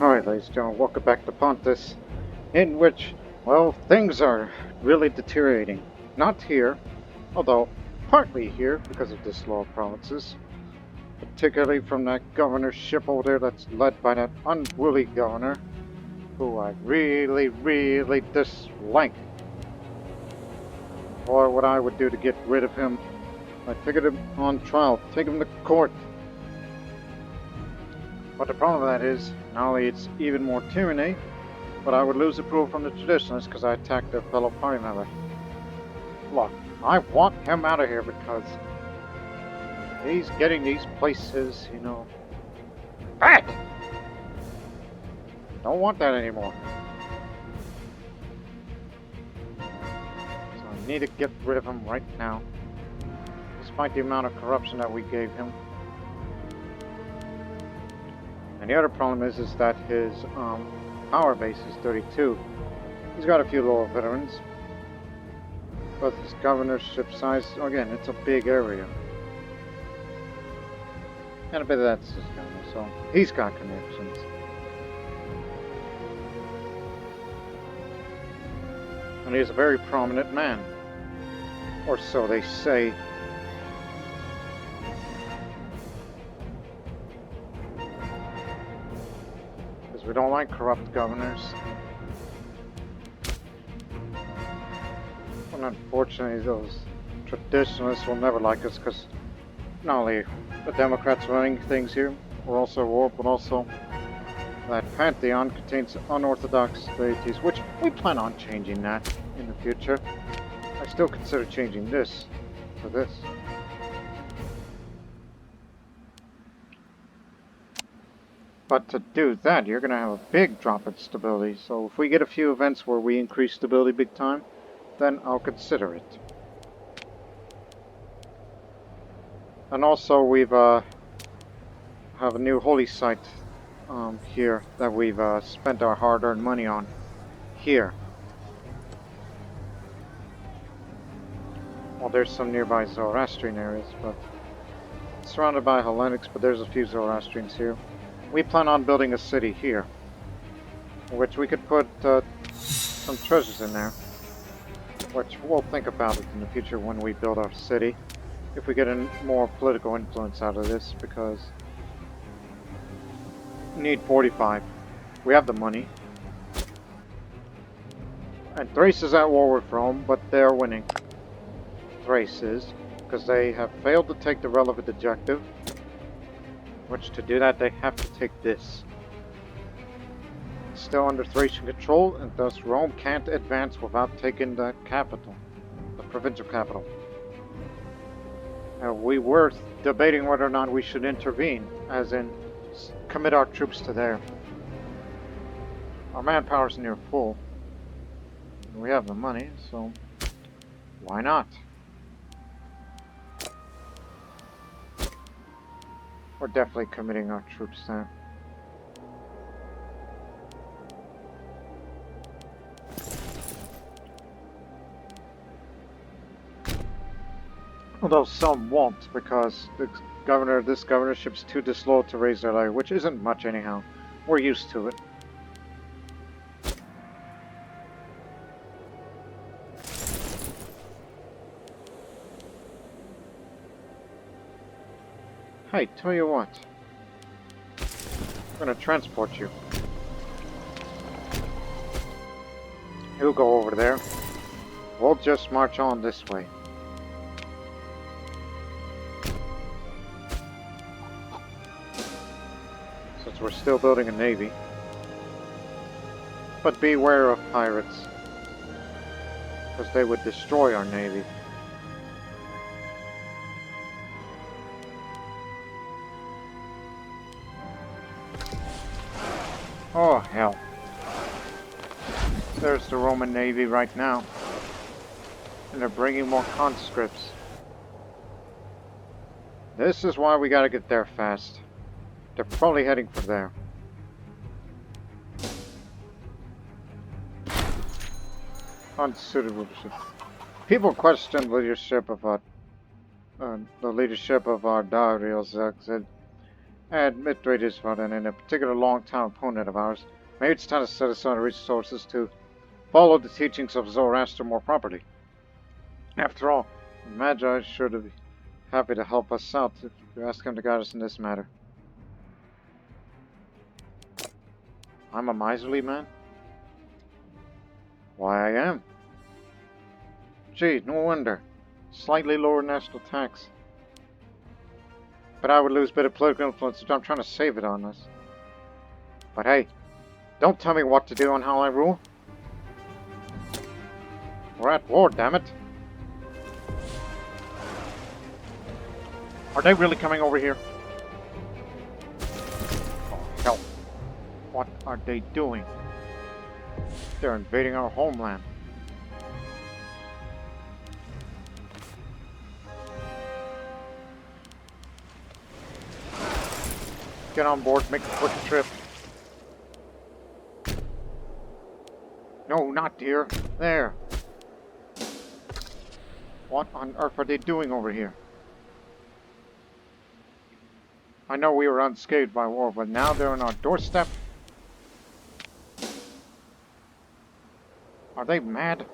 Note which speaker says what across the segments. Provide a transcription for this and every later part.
Speaker 1: Alright, ladies and gentlemen, welcome back to Pontus, in which, well, things are really deteriorating. Not here, although partly here because of disloyal provinces, particularly from that governorship over there that's led by that unruly governor, who I really dislike. Or what I would do to get rid of him, I'd take him on trial, take him to court. But the problem with that is, not only it's even more tyranny, but I would lose approval from the traditionalists because I attacked their fellow party member. Look, I want him out of here because he's getting these places, you know, back! Don't want that anymore. So I need to get rid of him right now, despite the amount of corruption that we gave him. And the other problem is that his power base is 32. He's got a few loyal veterans, but his governorship size, again, it's a big area. And a bit of that's his governor, so he's got connections. And he's a very prominent man. Or so they say. Because we don't like corrupt governors. And unfortunately, those traditionalists will never like us because not only the Democrats running things here, we're also at war, but also that pantheon contains unorthodox deities, which we plan on changing that in the future. I still consider changing this to this. But to do that, you're going to have a big drop in stability. So if we get a few events where we increase stability big time, then I'll consider it. And also we've have a new holy site here that we've spent our hard-earned money on here. Well, there's some nearby Zoroastrian areas, but it's surrounded by Hellenics, but there's a few Zoroastrians here. We plan on building a city here, which we could put some treasures in there, which we'll think about it in the future when we build our city, if we get more political influence out of this, because we need 45. We have the money. And Thrace is at war with Rome, but they're winning. Thrace is, because they have failed to take the relevant objective, which to do that they have to take this. It's still under Thracian control, and thus Rome can't advance without taking the capital, the provincial capital. We were debating whether or not we should intervene, as in commit our troops to there. Our manpower is near full. We have the money, so why not? We're definitely committing our troops there. Although some won't, because this governorship's too disloyal to raise their levy, which isn't much anyhow. We're used to it. Hey, tell you what. I'm gonna transport you. He'll go over there. We'll just march on this way. Since we're still building a navy. But beware of pirates. Because they would destroy our navy. Oh, hell. There's the Roman Navy right now. And they're bringing more conscripts. This is why we gotta get there fast. They're probably heading for there. Unsuited leadership. People question the leadership of our Darius. I admit Thrace is fun and in a particular long-time opponent of ours. Maybe it's time to set aside resources to follow the teachings of Zoroaster more properly. After all, the Magi is sure to be happy to help us out if you ask him to guide us in this matter. I'm a miserly man? Why, I am. Gee, no wonder. Slightly lower national tax. But I would lose a bit of political influence if I'm trying to save it on us. But hey, don't tell me what to do and how I rule. We're at war, damn it. Are they really coming over here? Oh, hell. What are they doing? They're invading our homeland. Get on board, make a quick trip. No, not here. There. What on earth are they doing over here? I know we were unscathed by war, but now they're on our doorstep? Are they mad?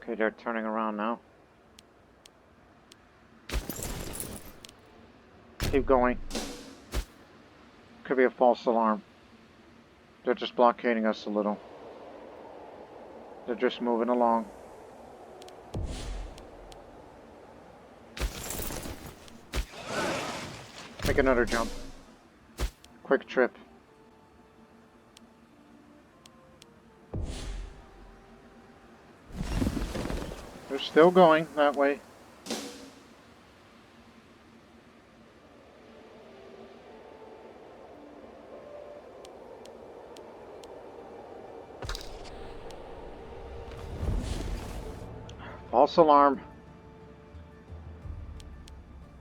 Speaker 1: Okay, they're turning around now. Keep going. Could be a false alarm. They're just blockading us a little. They're just moving along. Make another jump. Quick trip. They're still going that way. False alarm.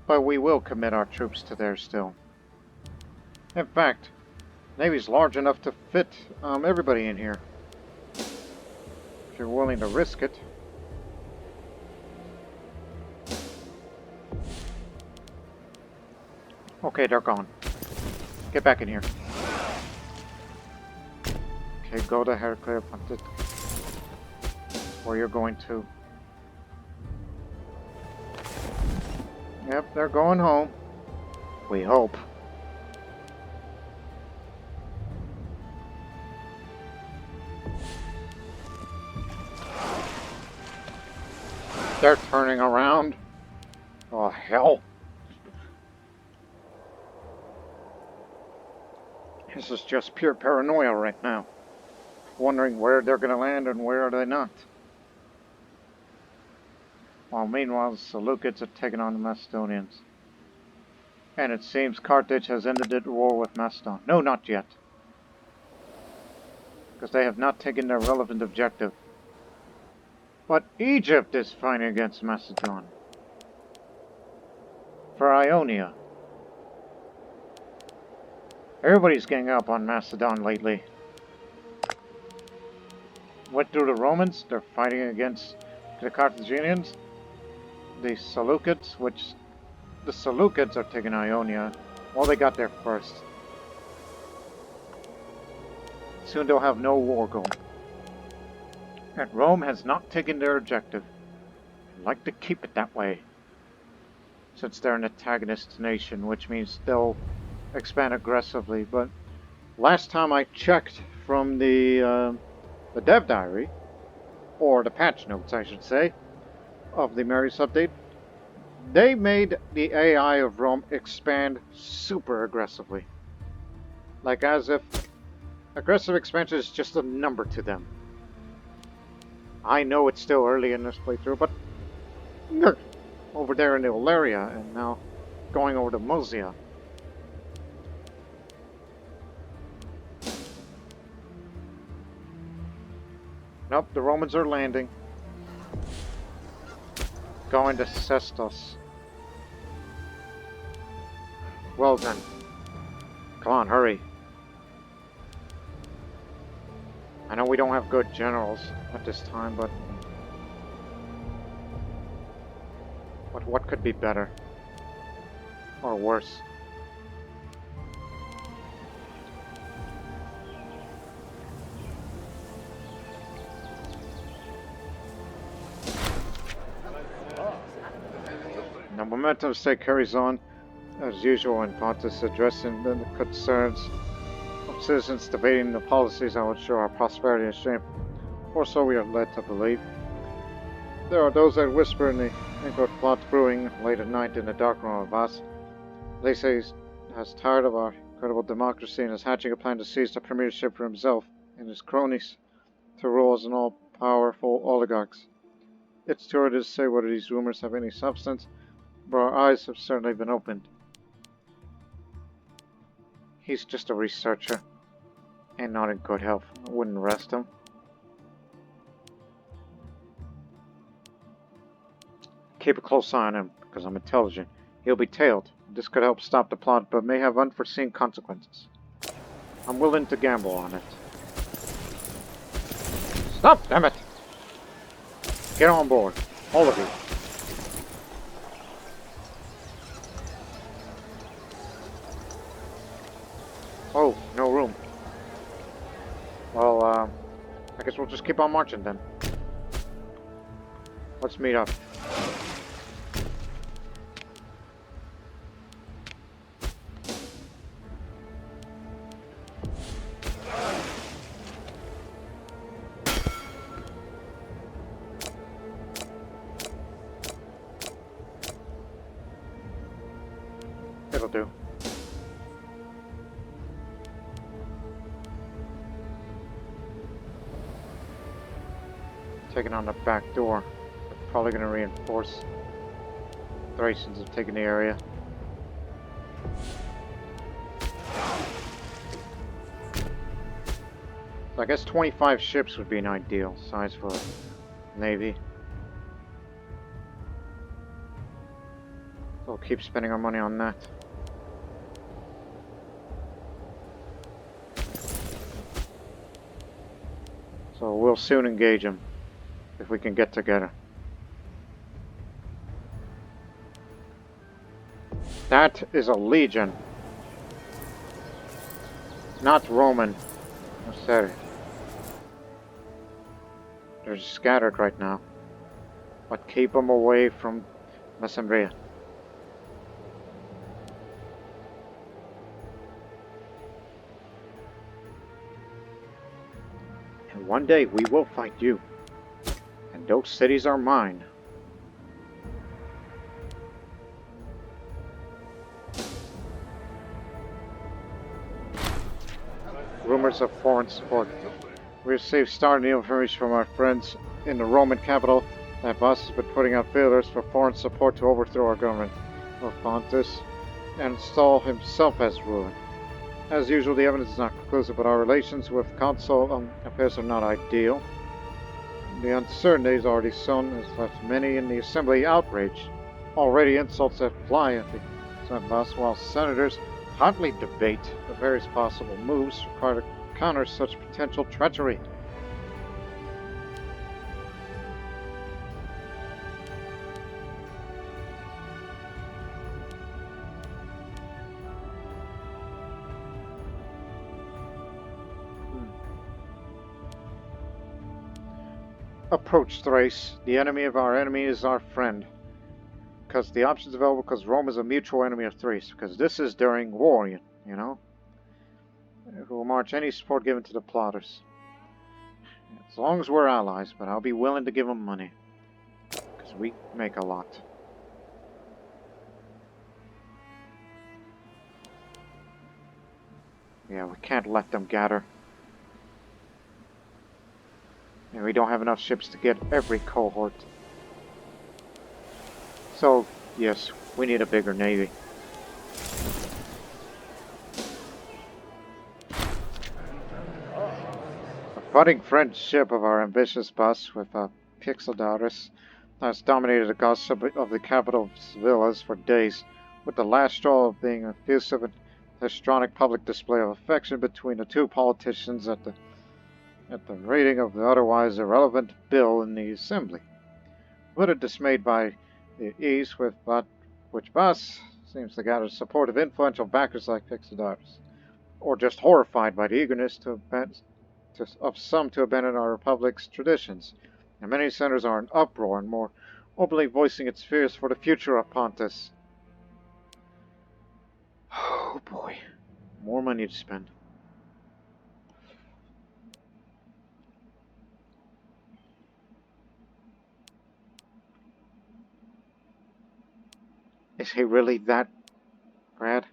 Speaker 1: But we will commit our troops to there still. In fact, Navy's large enough to fit everybody in here. If you're willing to risk it. Okay, they're gone. Get back in here. Okay, go to Heraclea Pontus. Where you're going to. Yep, they're going home. We hope. They're turning around. Oh, hell. This is just pure paranoia right now. Wondering where they're going to land and where are they not. While meanwhile, the Seleucids are taking on the Macedonians. And it seems Carthage has ended the war with Macedon. No, not yet. Because they have not taken their relevant objective. But Egypt is fighting against Macedon. For Ionia. Everybody's getting up on Macedon lately. What do the Romans? They're fighting against the Carthaginians. The Seleucids, which the Seleucids are taking Ionia. Well, they got there first. Soon they'll have no war going. And Rome has not taken their objective. I'd like to keep it that way. Since they're an antagonist nation, which means they'll expand aggressively. But last time I checked from the dev diary, or the patch notes I should say, of the Marius update, they made the AI of Rome expand super aggressively. Like as if aggressive expansion is just a number to them. I know it's still early in this playthrough, but they're over there in the Ilaria and now going over to Moesia. Nope, the Romans are landing. Going to Sestos. Well then. Come on, hurry. I know we don't have good generals at this time, but But what could be better? Or worse? The momentum state carries on as usual in Pontus, addressing the concerns of citizens debating the policies that will ensure our prosperity and strength, or so we are led to believe. There are those that whisper in the Imperator plot brewing late at night in the dark room of us. They say he has tired of our incredible democracy and is hatching a plan to seize the premiership for himself and his cronies to rule as an all-powerful oligarchs. It's too early to say whether these rumors have any substance, but our eyes have certainly been opened. He's just a researcher, and not in good health. I wouldn't arrest him. Keep a close eye on him, because I'm intelligent. He'll be tailed. This could help stop the plot, but may have unforeseen consequences. I'm willing to gamble on it. Stop, damn it! Get on board, all of you. Oh, no room. Well, I guess we'll just keep on marching then. Let's meet up. It'll do. Taking on the back door. They're probably going to reinforce. Thracians have taken the area. So I guess 25 ships would be an ideal size for a navy. So we'll keep spending our money on that. So we'll soon engage them if we can get together. That is a legion, not Roman. I said it. They're scattered right now, but keep them away from Macedon. And one day we will fight you, and those cities are mine. Rumors of foreign support. We received startling information from our friends in the Roman capital that Boss has been putting out feelers for foreign support to overthrow our government of Pontus and install himself as ruler. As usual, the evidence is not conclusive, but our relations with Council affairs are not ideal. The uncertainty already sown has left many in the assembly outraged. Already insults that fly at the Senate Boss, while senators hotly debate the various possible moves required to counter such potential treachery. Approach Thrace. The enemy of our enemy is our friend. Because the options available, because Rome is a mutual enemy of Thrace. Because this is during war, you know. Who will march any support given to the plotters. As long as we're allies, but I'll be willing to give them money. Because we make a lot. Yeah, we can't let them gather. And we don't have enough ships to get every cohort. So, yes, we need a bigger navy. A budding French ship of our ambitious boss with Pixeldaris has dominated the gossip of the capital of Sevillas for days, with the last straw being an effusive and histrionic public display of affection between the two politicians at the reading of the otherwise irrelevant bill in the assembly. Little dismayed by the east, with which Bus seems to gather support of influential backers like Pixidars, or just horrified by the eagerness of some to abandon our republic's traditions. And many senators are in uproar and more openly voicing its fears for the future of Pontus. Oh boy, more money to spend. Is he really that bad?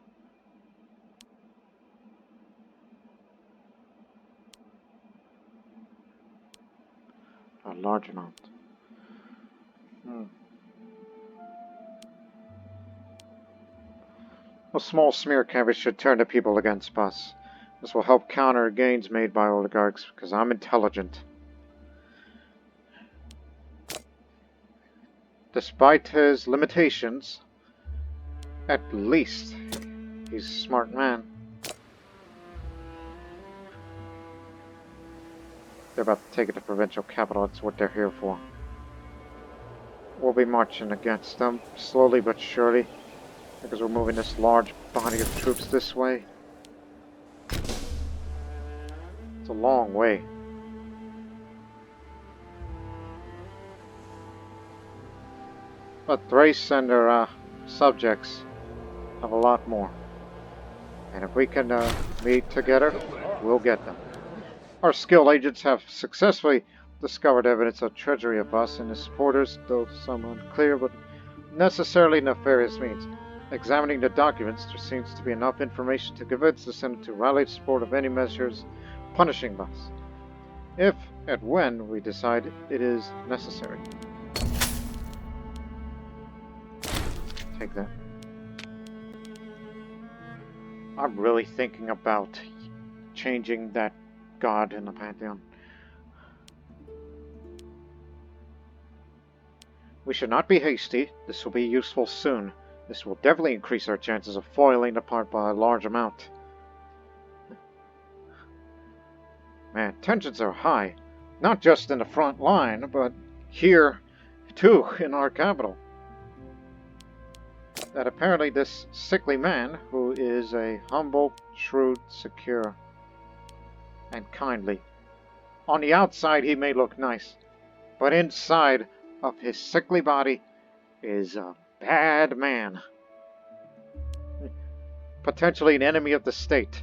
Speaker 1: A large amount. A small smear campaign should turn the people against us. This will help counter gains made by oligarchs, because I'm intelligent. Despite his limitations, at least he's a smart man. They're about to take it to provincial capital. That's what they're here for. We'll be marching against them, slowly but surely, because we're moving this large body of troops this way. It's a long way. But Thrace and their subjects have a lot more. And if we can meet together, we'll get them. Our skilled agents have successfully discovered evidence of treachery of Bus and his supporters, though some unclear but necessarily nefarious means. Examining the documents, there seems to be enough information to convince the Senate to rally the support of any measures punishing Bus, if and when we decide it is necessary. Take that. I'm really thinking about changing that god in the Pantheon. We should not be hasty. This will be useful soon. This will definitely increase our chances of foiling the part by a large amount. Man, tensions are high. Not just in the front line, but here, too, in our capital. That apparently this sickly man, who is a humble, shrewd, secure, and kindly. On the outside he may look nice, but inside of his sickly body is a bad man. Potentially an enemy of the state.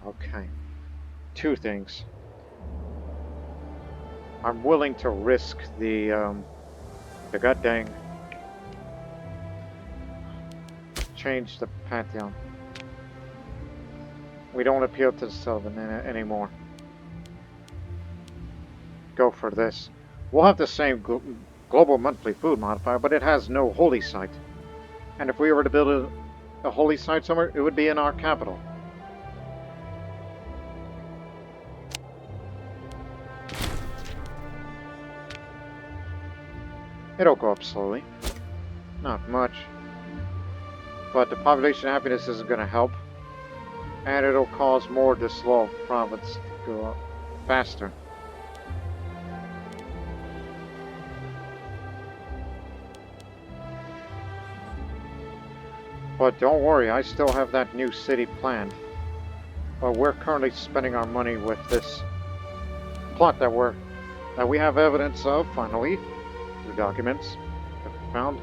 Speaker 1: Okay. Two things. I'm willing to risk the god dang change the Pantheon. We don't appeal to the Sullivan anymore. Go for this. We'll have the same global monthly food modifier, but it has no holy site. And if we were to build a holy site somewhere, it would be in our capital. It'll go up slowly. Not much. But the population happiness isn't going to help. And it'll cause more of this slow province to go up faster. But don't worry, I still have that new city planned. But we're currently spending our money with this plot that we have evidence of, finally. The documents that we found.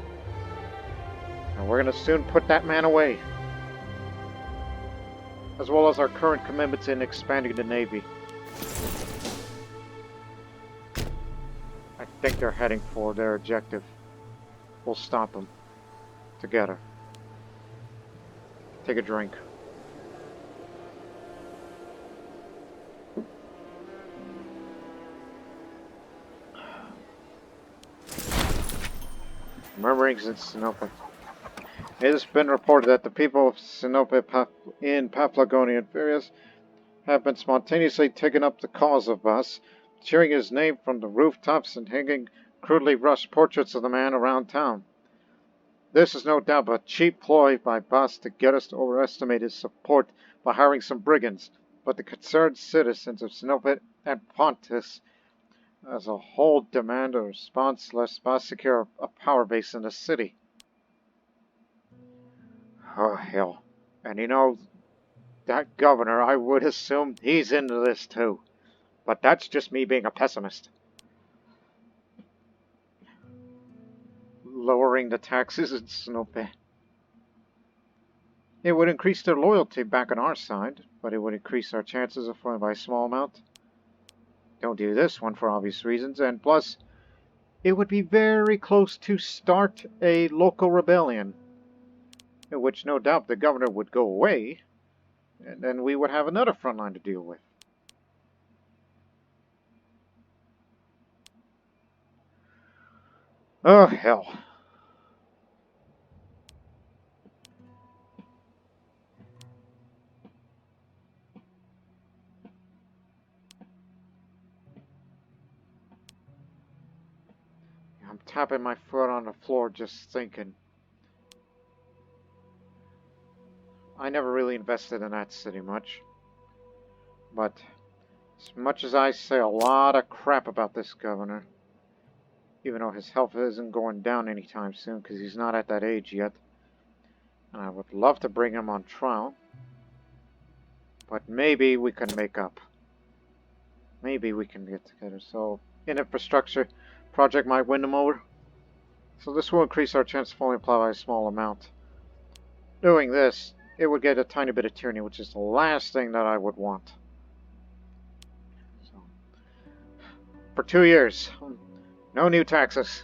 Speaker 1: And we're going to soon put that man away. As well as our current commitments in expanding the Navy. I think they're heading for their objective. We'll stop them. Together. Take a drink. Murmurings in Sinope. It has been reported that the people of Sinope in Paphlagonia and Furious have been spontaneously taking up the cause of Bus, cheering his name from the rooftops and hanging crudely rushed portraits of the man around town. This is no doubt a cheap ploy by Bus to get us to overestimate his support by hiring some brigands, but the concerned citizens of Sinope and Pontus as a whole demand a response, let's secure a power base in the city. Oh, hell. And you know, that governor, I would assume he's into this too. But that's just me being a pessimist. Lowering the taxes, it's no bad. It would increase their loyalty back on our side, but it would increase our chances of falling by a small amount. Don't do this one for obvious reasons, and plus, it would be very close to start a local rebellion, in which no doubt the governor would go away, and then we would have another front line to deal with. Oh, hell. I'm tapping my foot on the floor just thinking. I never really invested in that city much. But as much as I say a lot of crap about this governor, even though his health isn't going down anytime soon because he's not at that age yet, and I would love to bring him on trial, but maybe we can make up. Maybe we can get together. So, in infrastructure, project might win them over. So this will increase our chance of falling apart by a small amount. Doing this, it would get a tiny bit of tyranny, which is the last thing that I would want. So, for 2 years, no new taxes.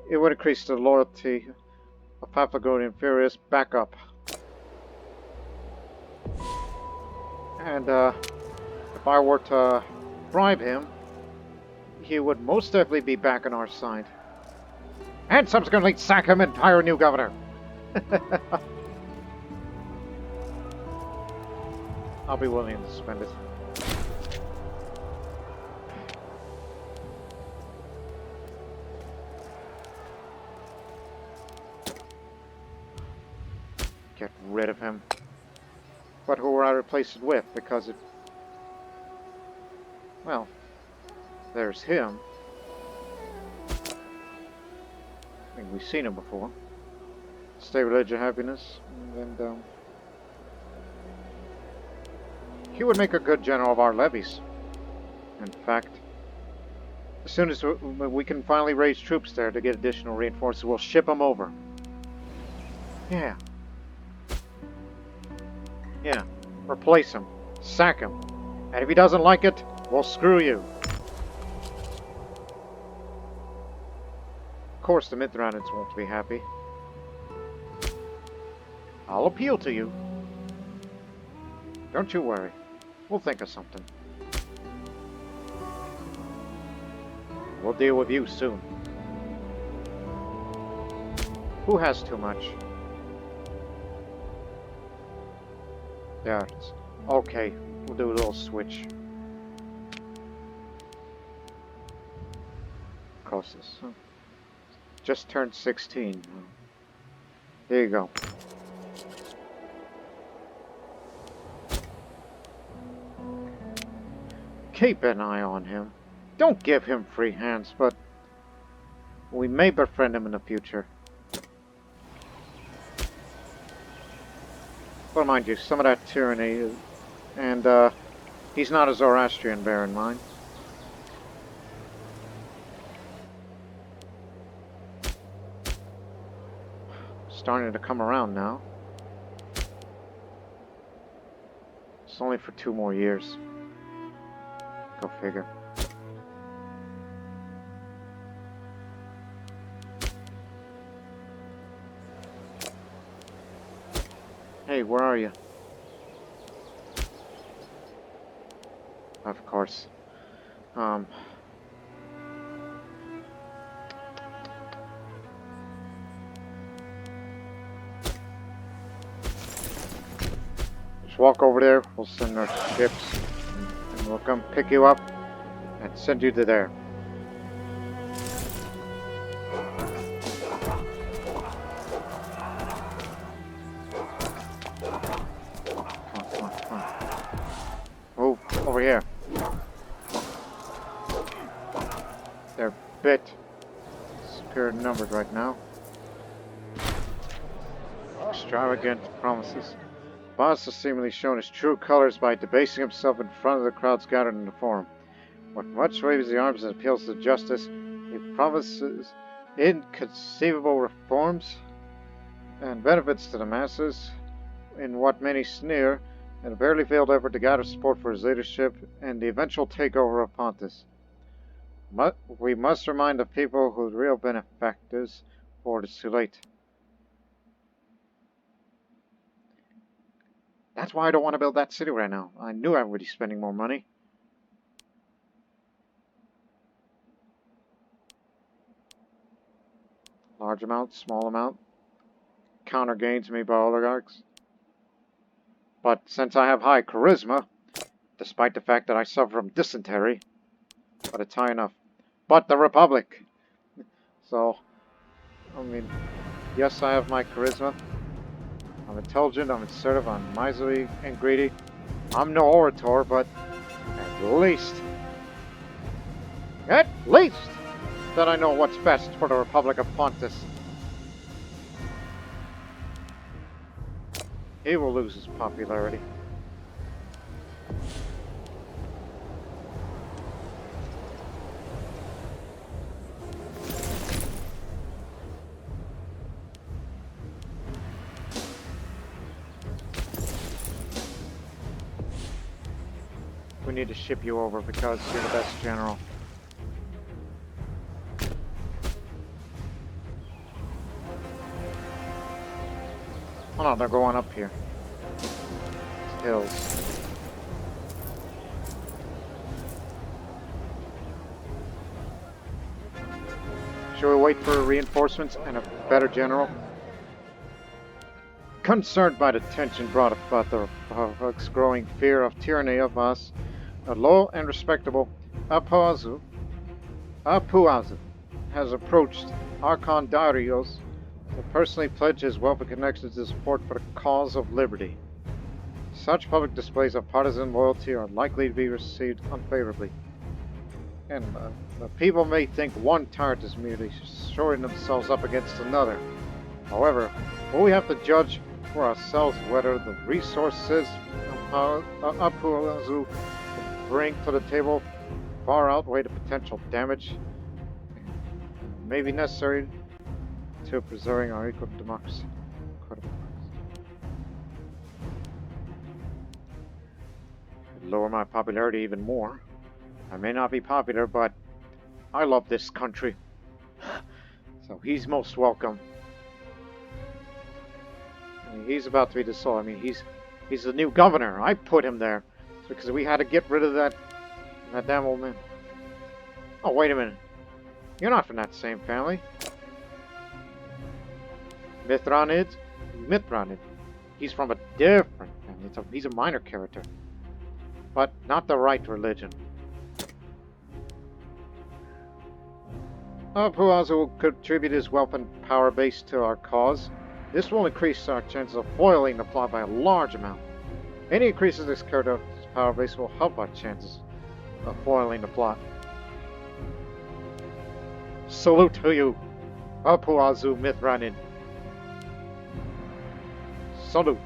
Speaker 1: It would increase the loyalty of Paphlagonian Furious back up. And if I were to bribe him, he would most definitely be back on our side. And subsequently sack him and hire a new governor. I'll be willing to spend it. Get rid of him. But who will I replace it with? Because it... Well, there's him. I think we've seen him before. Stay, religion, happiness, and he would make a good general of our levies. In fact, as soon as we can finally raise troops there to get additional reinforcements, we'll ship them over. Yeah. Yeah. Replace him. Sack him. And if he doesn't like it, we'll screw you. Of course, the Mithranians won't be happy. I'll appeal to you. Don't you worry. We'll think of something. We'll deal with you soon. Who has too much? There. Okay, we'll do a little switch. Across this. Huh? Just turned 16. There you go. Keep an eye on him. Don't give him free hands, but we may befriend him in the future. But mind you, some of that tyranny, and he's not a Zoroastrian, bear in mind. Starting to come around now. It's only for 2 more years. Go figure. Hey, where are you? Of course. Just walk over there, we'll send our ships, and we'll come pick you up and send you to there. Come on. Move over here. bit superior numbered right now. Extravagant promises. Boss has seemingly shown his true colors by debasing himself in front of the crowds gathered in the forum. With much waves the arms and appeals to justice, he promises inconceivable reforms and benefits to the masses in what many sneer, and a barely failed effort to gather support for his leadership and the eventual takeover of Pontus. We must remind the people who the real benefactors, before it is too late. That's why I don't want to build that city right now. I knew I would be spending more money. Large amount, small amount. Counter gains made by oligarchs. But since I have high charisma, despite the fact that I suffer from dysentery, but it's high enough. But the Republic! So, I mean, yes, I have my charisma. I'm intelligent, I'm assertive, I'm miserly and greedy. I'm no orator, but at least that I know what's best for the Republic of Pontus. He will lose his popularity. We need to ship you over because you're the best general. Oh no, they're going up here. It's hills. Should we wait for reinforcements and a better general? Concerned by the tension brought about the Republic's growing fear of tyranny of us, a loyal and respectable Apuazu has approached Archon Darius to personally pledge his wealth and connections to support for the cause of liberty. Such public displays of partisan loyalty are likely to be received unfavorably, and the people may think one tyrant is merely shoring themselves up against another. However, we have to judge for ourselves whether the resources Apuazu bring to the table far outweigh the potential damage may be necessary to preserving our equal democracy. Lower my popularity even more. I may not be popular, but I love this country. So he's most welcome. I mean, he's about to be dissolved. I mean, he's the new governor. I put him there because we had to get rid of that damn old man. Oh, wait a minute. You're not from that same family. Mithranid? He's from a different family. He's a minor character. But not the right religion. Apuazu will contribute his wealth and power base to our cause. This will increase our chances of foiling the plot by a large amount. Any increase in this character's power base will help our chances of foiling the plot. Salute to you, Apuazu Mithranid. Salute.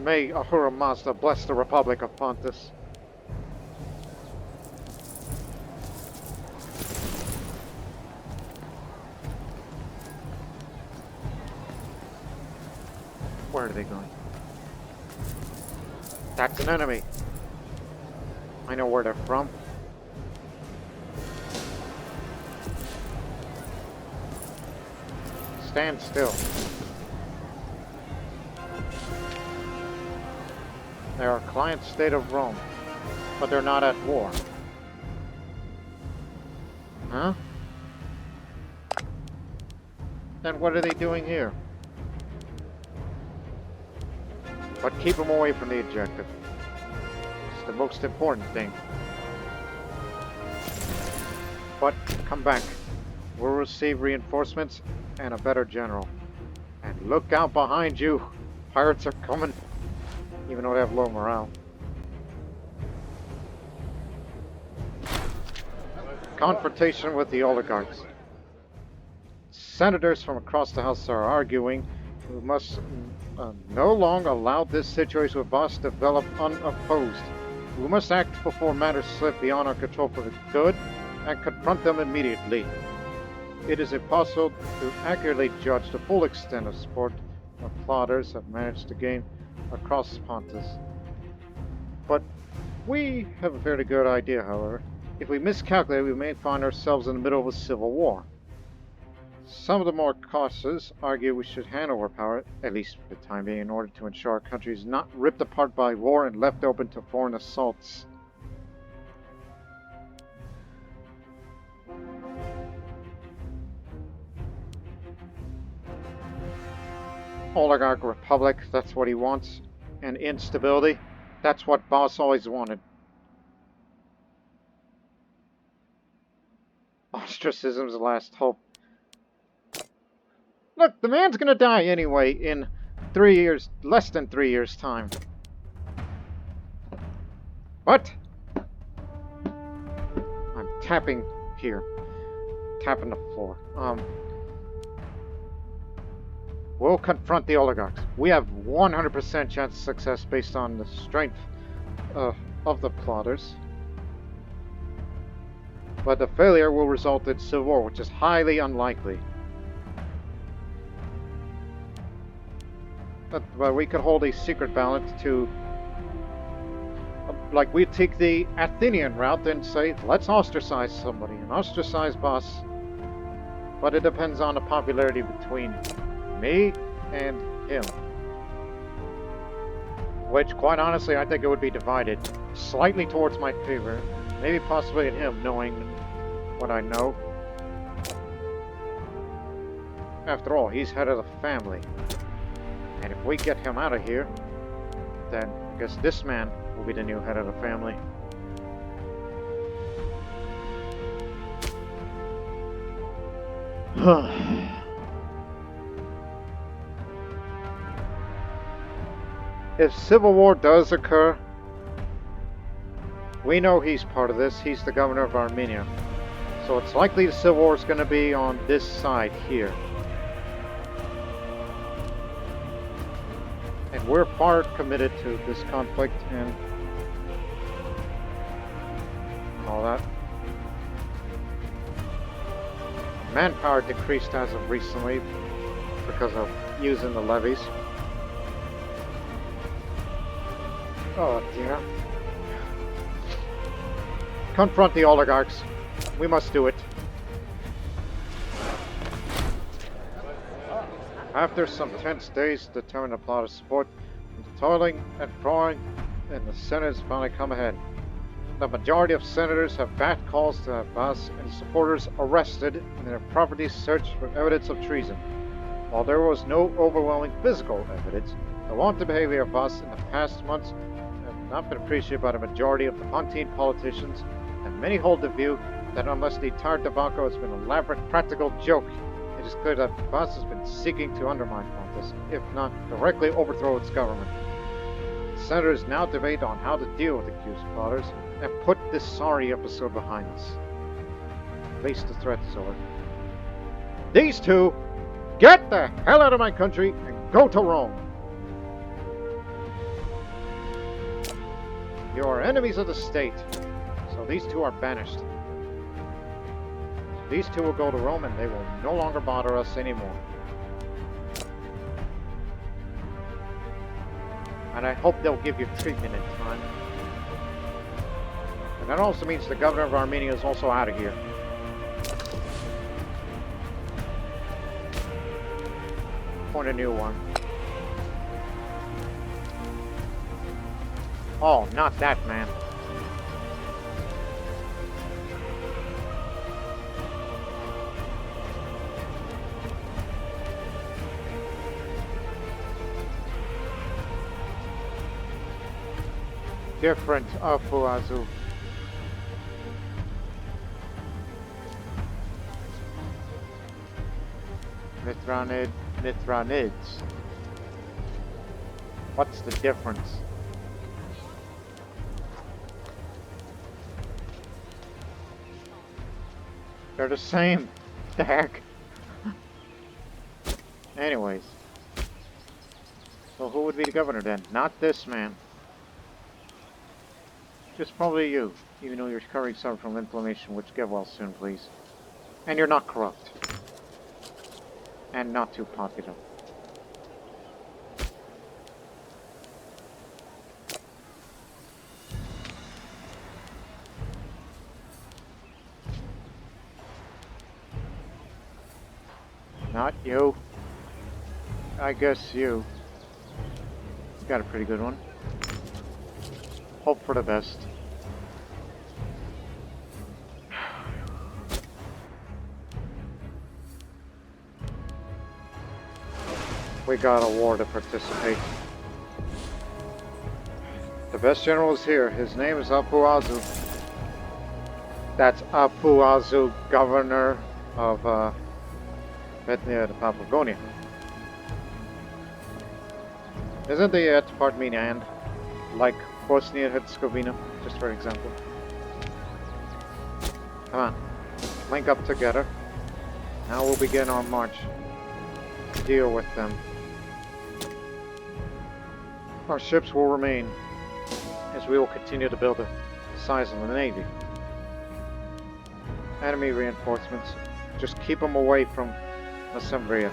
Speaker 1: May Ahura Mazda bless the Republic of Pontus. Where are they going? That's an enemy. I know where they're from. Stand still. They are a client state of Rome, but they're not at war. Huh? Then what are they doing here? But keep them away from the objective. It's the most important thing. But come back. We'll receive reinforcements and a better general. And look out behind you. Pirates are coming. Even though they have low morale. Confrontation with the oligarchs. Senators from across the House are arguing we must no longer allow this situation with us to develop unopposed. We must act before matters slip beyond our control for the good and confront them immediately. It is impossible to accurately judge the full extent of support our plotters have managed to gain across Pontus. But we have a fairly good idea, however. If we miscalculate, we may find ourselves in the middle of a civil war. Some of the more cautious argue we should hand over power, at least for the time being, in order to ensure our country is not ripped apart by war and left open to foreign assaults. Oligarch Republic, that's what he wants. And instability, that's what Boss always wanted. Ostracism's the last hope. Look, the man's gonna die anyway in 3 years, less than 3 years' time. What? I'm tapping here. Tapping the floor. We'll confront the oligarchs. We have 100% chance of success based on the strength of the plotters. But the failure will result in civil war, which is highly unlikely. But we could hold a secret ballot to... like, we take the Athenian route and say, let's ostracize somebody, an ostracized boss. But it depends on the popularity between me and him. Which, quite honestly, I think it would be divided slightly towards my favor. Maybe possibly at him, knowing what I know. After all, he's head of the family. And if we get him out of here, then I guess this man will be the new head of the family. If civil war does occur, we know he's part of this. He's the governor of Armenia. So it's likely the civil war is going to be on this side here. And we're far committed to this conflict and all that. Manpower decreased as of recently because of using the levies. Oh dear. Confront the oligarchs. We must do it. After some tense days determined to plot a support, the toiling and froing in the Senate has finally come ahead. The majority of senators have backed calls to have Vas and supporters arrested and their properties searched for evidence of treason. While there was no overwhelming physical evidence, the wanton behavior of Vas in the past months has not been appreciated by the majority of the Pontine politicians, and many hold the view that unless the entire debacle has been an elaborate practical joke, it is clear that Vas has been seeking to undermine Pontus, if not directly overthrow its government. The senators now debate on how to deal with accused plotters and put this sorry episode behind us. At least the threat is over. These two, get the hell out of my country and go to Rome! You are enemies of the state, so these two are banished. These two will go to Rome and they will no longer bother us anymore. And I hope they'll give you treatment in time. And that also means the governor of Armenia is also out of here. Appoint a new one. Oh, not that man. Different Afuazu. Mithranids. What's the difference? They're the same. The heck? Anyways. So who would be the governor then? Not this man. Just probably you. Even though you're currently suffering from inflammation, which get well soon, please. And you're not corrupt. And not too popular. Not you. I guess you. You got a pretty good one. Hope for the best. We got a war to participate. The best general is here. His name is Apuazu. That's Apuazu, governor of Bethnia, Paphlagonia. Isn't the part mean and? Like Bosnia Herzegovina, just for example. Come on. Link up together. Now we'll begin our march. Deal with them. Our ships will remain, as we will continue to build the size of the Navy. Enemy reinforcements. Just keep them away from Mesembria.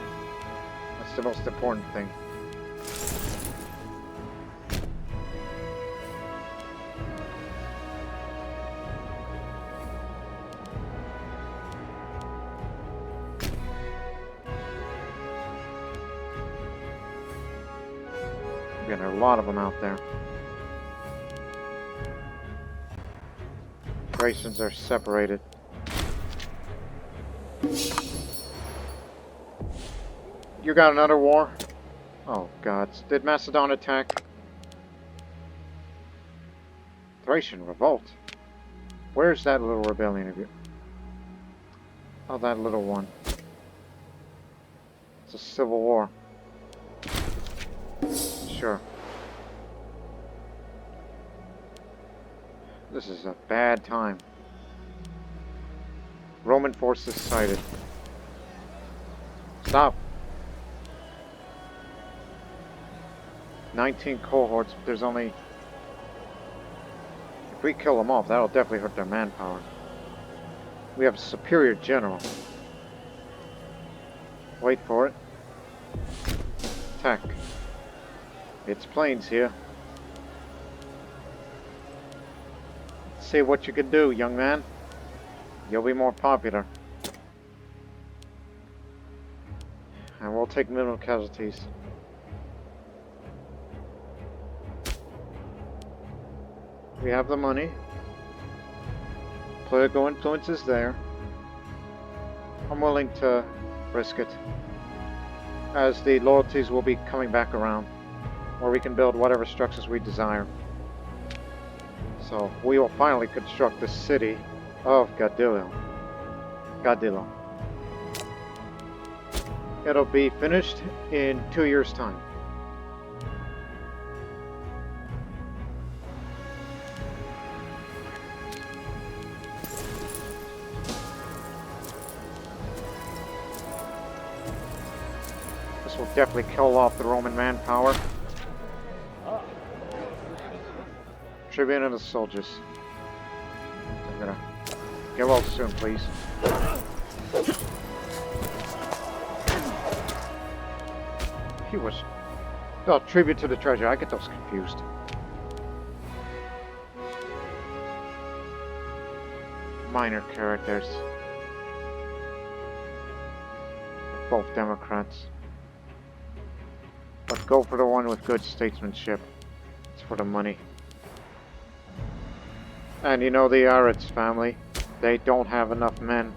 Speaker 1: That's the most important thing. There are a lot of them out there. Thracians are separated. You got another war? Oh god. Did Macedon attack? Thracian Revolt? Where's that little rebellion of you? Oh, that little one. It's a civil war. Sure. This is a bad time. Roman forces sighted. Stop. 19 cohorts, but there's only... If we kill them off, that'll definitely hurt their manpower. We have a superior general. Wait for it. Attack. It's planes here. See what you can do, young man. You'll be more popular. And we'll take minimal casualties. We have the money. Political influence is there. I'm willing to risk it, as the loyalties will be coming back around, where we can build whatever structures we desire. So we will finally construct the city of Gadillo. It'll be finished in 2 years' time. This will definitely kill off the Roman manpower. Tribune and the soldiers. I'm gonna get well soon, please. He was... Oh, tribute to the treasure. I get those confused. Minor characters. Both Democrats. But go for the one with good statesmanship. It's for the money. And you know the Arits family, they don't have enough men.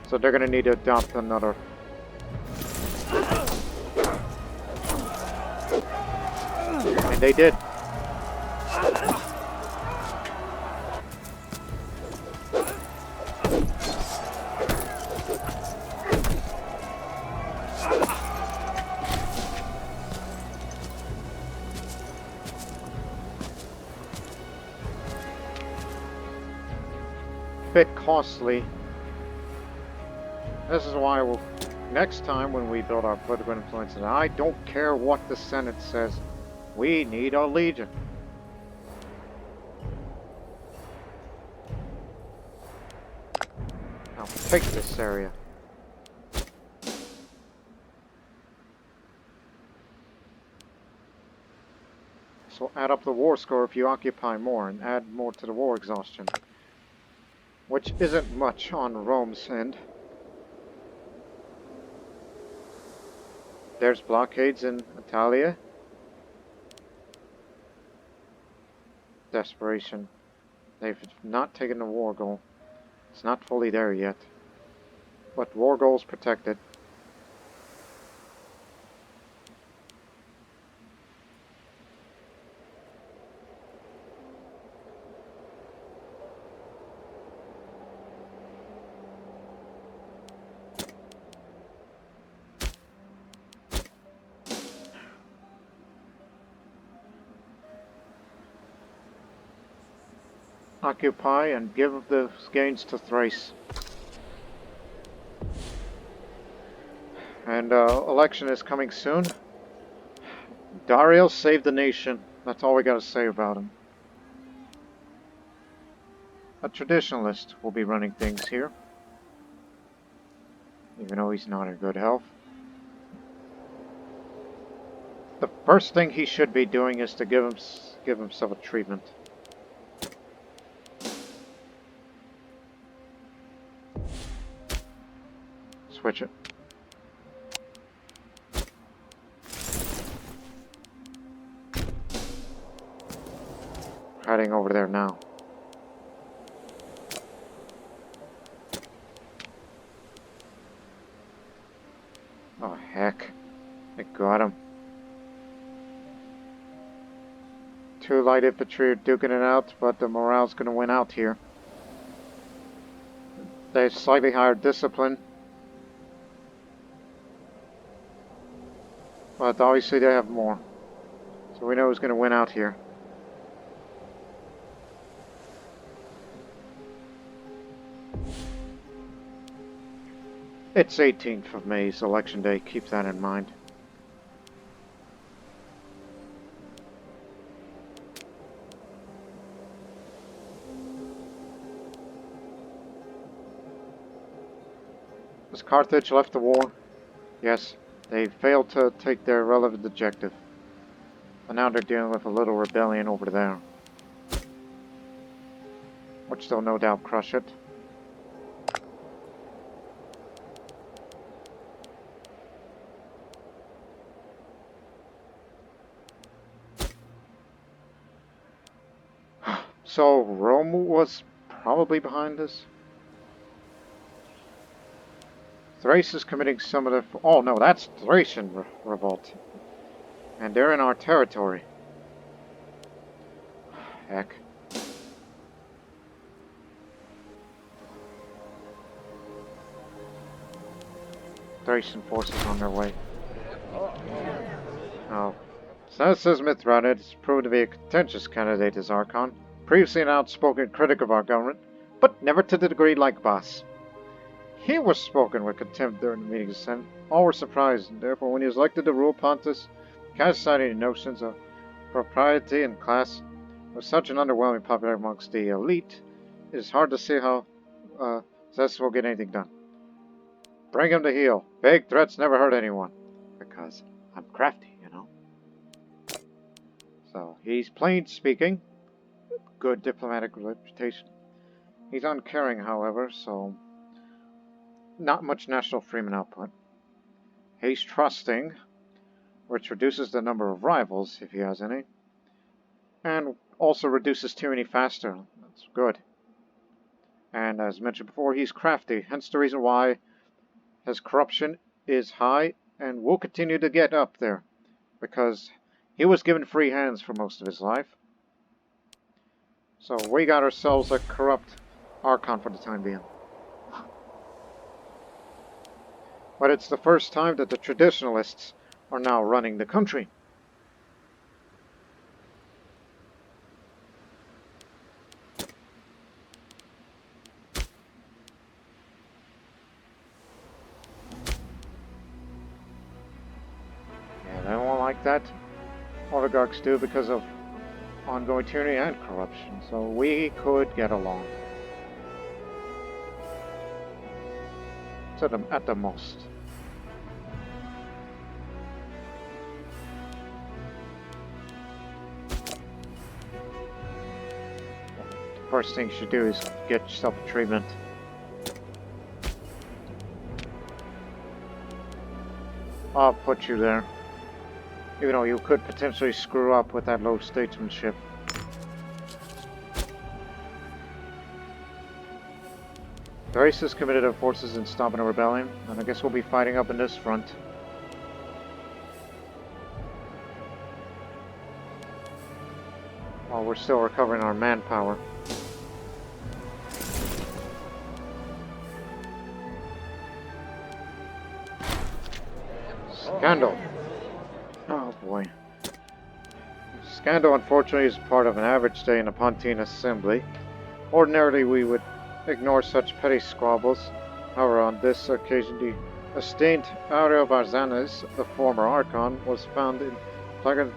Speaker 1: So they're gonna need to adopt another. And they did. Bit costly, This is why we'll, next time when we build our political influence, and I don't care what the Senate says, we need a legion. Now take this area. So add up the war score if you occupy more, and add more to the war exhaustion. Which isn't much on Rome's end. There's blockades in Italia. Desperation. They've not taken the war goal. It's not fully there yet. But war goals protected. Occupy and give the gains to Thrace. And election is coming soon. Dario saved the nation. That's all we gotta say about him. A traditionalist will be running things here. Even though he's not in good health. The first thing he should be doing is to give himself a treatment. Switch it. Heading over there now. Oh heck. I got him. 2 light infantry are duking it out, but the morale's gonna win out here. They have slightly higher discipline. But obviously they have more. So we know who's going to win out here. It's 18th of May, it's election day. Keep that in mind. Has Carthage left the war? Yes. They failed to take their relevant objective. But now they're dealing with a little rebellion over there. Which they'll no doubt crush it. So Rome was probably behind this? Thrace is committing some of the... Oh no, that's Thracian Revolt. And they're in our territory. Heck. Thracian forces on their way. Oh. Senator Mithridates has proved to be a contentious candidate as Archon. Previously an outspoken critic of our government, but never to the degree like Boss. He was spoken with contempt during the meetings of the Senate. All were surprised, and therefore when he was elected to rule Pontus, cast aside any notions of propriety and class. With such an underwhelming popularity amongst the elite, it is hard to see how Zess will get anything done. Bring him to heel. Vague threats never hurt anyone. Because I'm crafty, you know. So, he's plain speaking. Good diplomatic reputation. He's uncaring, however, so... not much national freeman output. He's trusting, which reduces the number of rivals, if he has any. And also reduces tyranny faster. That's good. And as mentioned before, he's crafty. Hence the reason why his corruption is high and will continue to get up there. Because he was given free hands for most of his life. So we got ourselves a corrupt Archon for the time being. But it's the first time that the traditionalists are now running the country. like that. Oligarchs do because of ongoing tyranny and corruption, so we could get along. At the most. The first thing you should do is get yourself a treatment. I'll put you there. Even though you could potentially screw up with that low statesmanship. Thrace has committed our forces in stopping a rebellion, and I guess we'll be fighting up in this front. While we're still recovering our manpower. Scandal! Oh boy. Scandal, unfortunately, is part of an average day in the Pontine Assembly. Ordinarily, we would ignore such petty squabbles. However, on this occasion, the esteemed Aureo Barzanes, the former Archon, was found in flagrant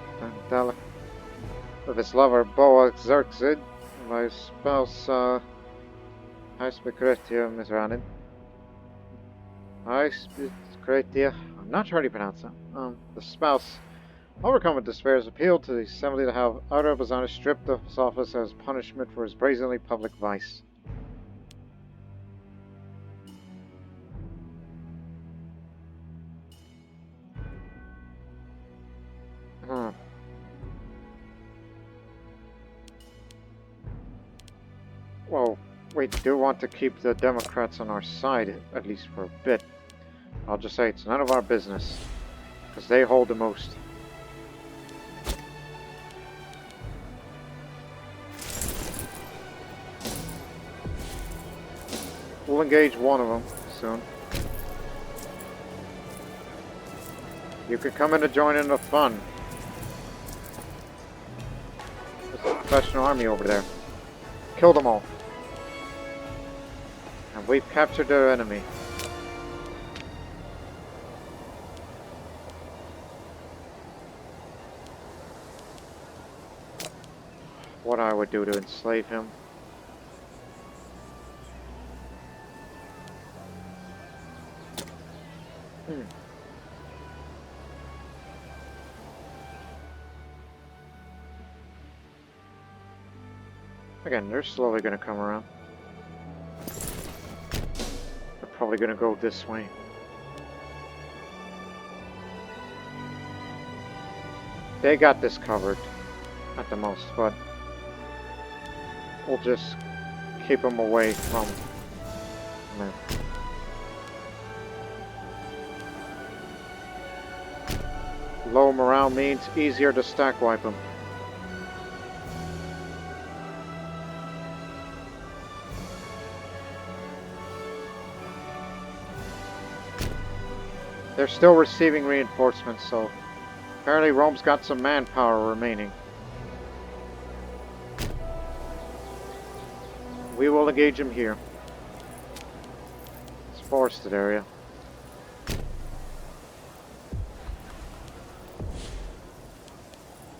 Speaker 1: of his lover, Boa Xerxid, by his spouse, Hyspecretia Mizranin. Hyspecretia, I'm not sure how to pronounce that. The spouse, overcome with despair, has appealed to the assembly to have Aureo Barzanes stripped of his office as punishment for his brazenly public vice. Well, we do want to keep the Democrats on our side, at least for a bit. I'll just say it's none of our business, because they hold the most. We'll engage one of them soon. You could come in to join in the fun. There's a professional army over there. Kill them all. And we've captured their enemy. What I would do to enslave him. Again, they're slowly going to come around. They're probably going to go this way. They got this covered, at the most, but we'll just keep them away from them. Low morale means easier to stack wipe them. They're still receiving reinforcements, so apparently Rome's got some manpower remaining. We will engage him here. It's a forested area.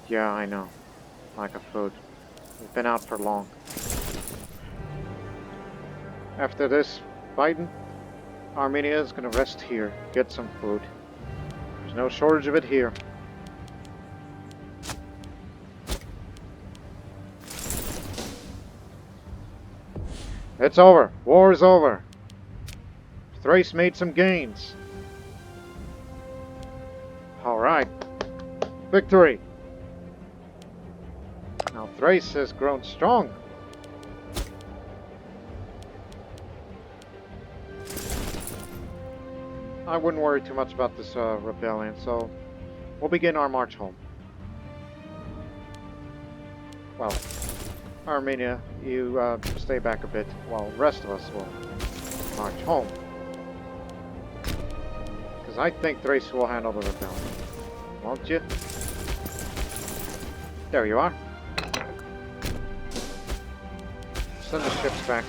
Speaker 1: Yeah, I know. Lack of food. We've been out for long. After this fighting, Armenia is going to rest here, get some food. There's no shortage of it here. It's over. War is over. Thrace made some gains. Alright. Victory. Now Thrace has grown strong. I wouldn't worry too much about this rebellion, so we'll begin our march home. Well, Armenia, you stay back a bit while the rest of us will march home. Because I think Thrace will handle the rebellion. Won't you? There you are. Send the ships back.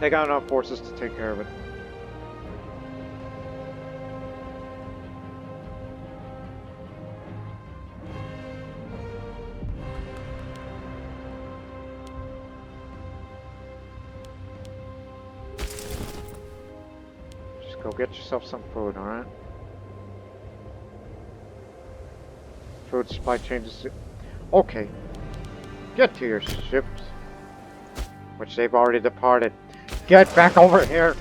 Speaker 1: They got enough forces to take care of it. Go get yourself some food, alright? Food supply changes. Okay. Get to your ships. Which they've already departed. Get back over here!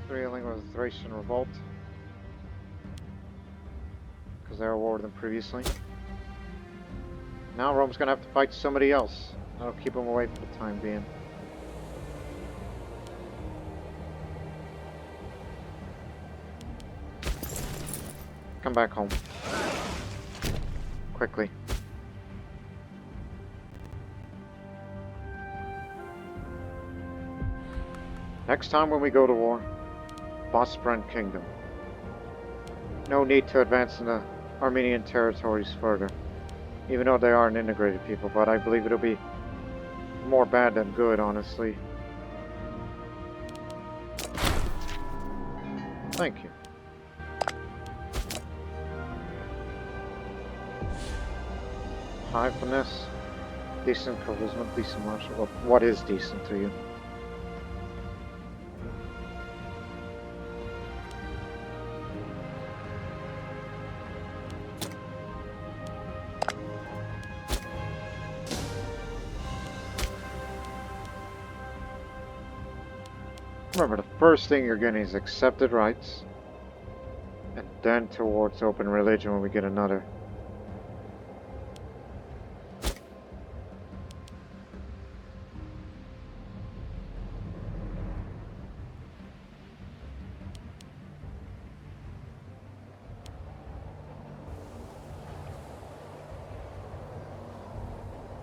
Speaker 1: Dealing with the Thracian Revolt. Because they were war with them previously. Now Rome's gonna have to fight somebody else. That'll keep them away for the time being. Come back home. Quickly. Next time when we go to war, Bosporan Kingdom. No need to advance in the Armenian territories further. Even though they are an integrated people, but I believe it'll be more bad than good, honestly. Thank you. High finesse, decent charisma, decent martial. Well, what is decent to you? Remember, the first thing you're getting is accepted rights, and then towards open religion when we get another.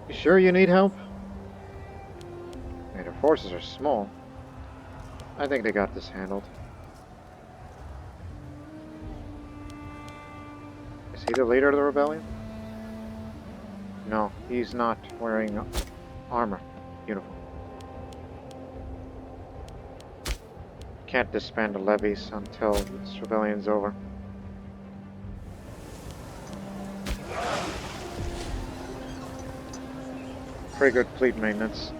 Speaker 1: You sure you need help? Hey, their forces are small. I think they got this handled. Is he the leader of the rebellion? No, he's not wearing armor, uniform. Can't disband the levies until this rebellion's over. Pretty good fleet maintenance.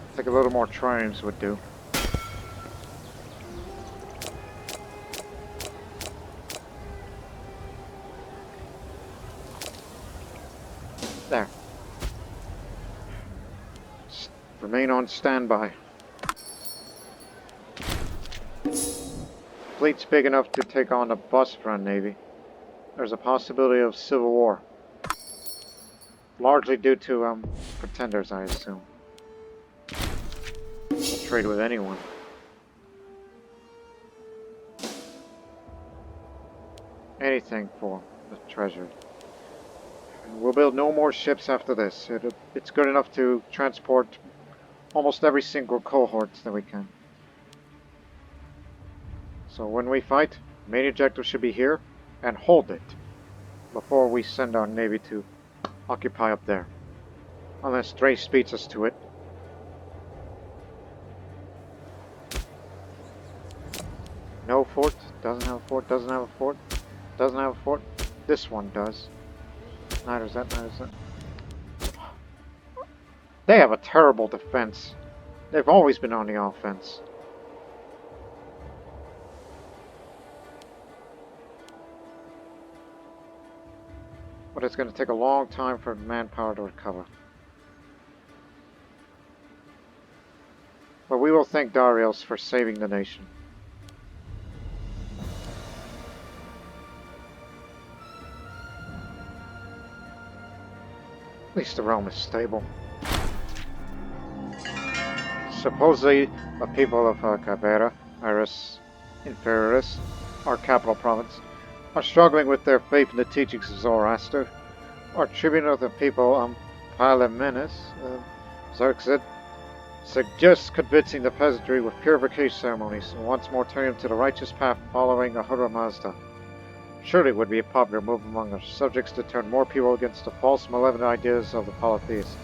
Speaker 1: I think a little more triumphs would do. There. Remain on standby. Fleet's big enough to take on the Bosporan Navy. There's a possibility of civil war. Largely due to pretenders, I assume. Trade with anyone. Anything for the treasure. We'll build no more ships after this. It's good enough to transport almost every single cohort that we can. So when we fight, main objective should be here, and hold it before we send our navy to occupy up there. Unless Thrace beats us to it. No fort, doesn't have a fort, doesn't have a fort, doesn't have a fort. This one does. Neither does that, neither does that. They have a terrible defense. They've always been on the offense. But it's going to take a long time for manpower to recover. But we will thank Darius for saving the nation. At least the realm is stable. Supposedly, the people of Cabera, Iris, Inferiorus, our capital province, are struggling with their faith in the teachings of Zoroaster. Our tribune of the people, Palamenes, Xerxes, Suggests convincing the peasantry with purification ceremonies and once more turning them to the righteous path following Ahura Mazda. Surely it would be a popular move among our subjects to turn more people against the false, malevolent ideas of the polytheists.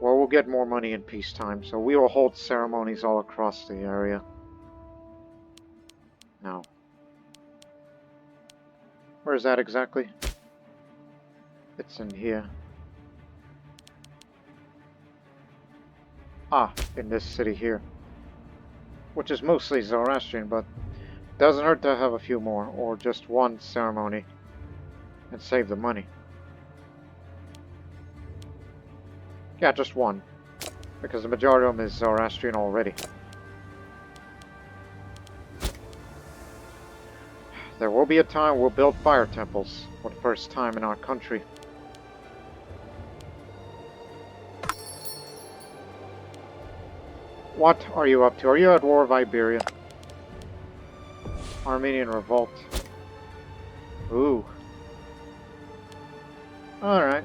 Speaker 1: Well, we'll get more money in peacetime, so we will hold ceremonies all across the area. No. Where is that exactly? It's in here. Ah, in this city here. Which is mostly Zoroastrian, but doesn't hurt to have a few more, or just one ceremony, and save the money. Yeah, just one. Because the majority of them is Zoroastrian already. There will be a time we'll build fire temples for the first time in our country. What are you up to? Are you at war with Iberia? Armenian Revolt. Ooh. Alright.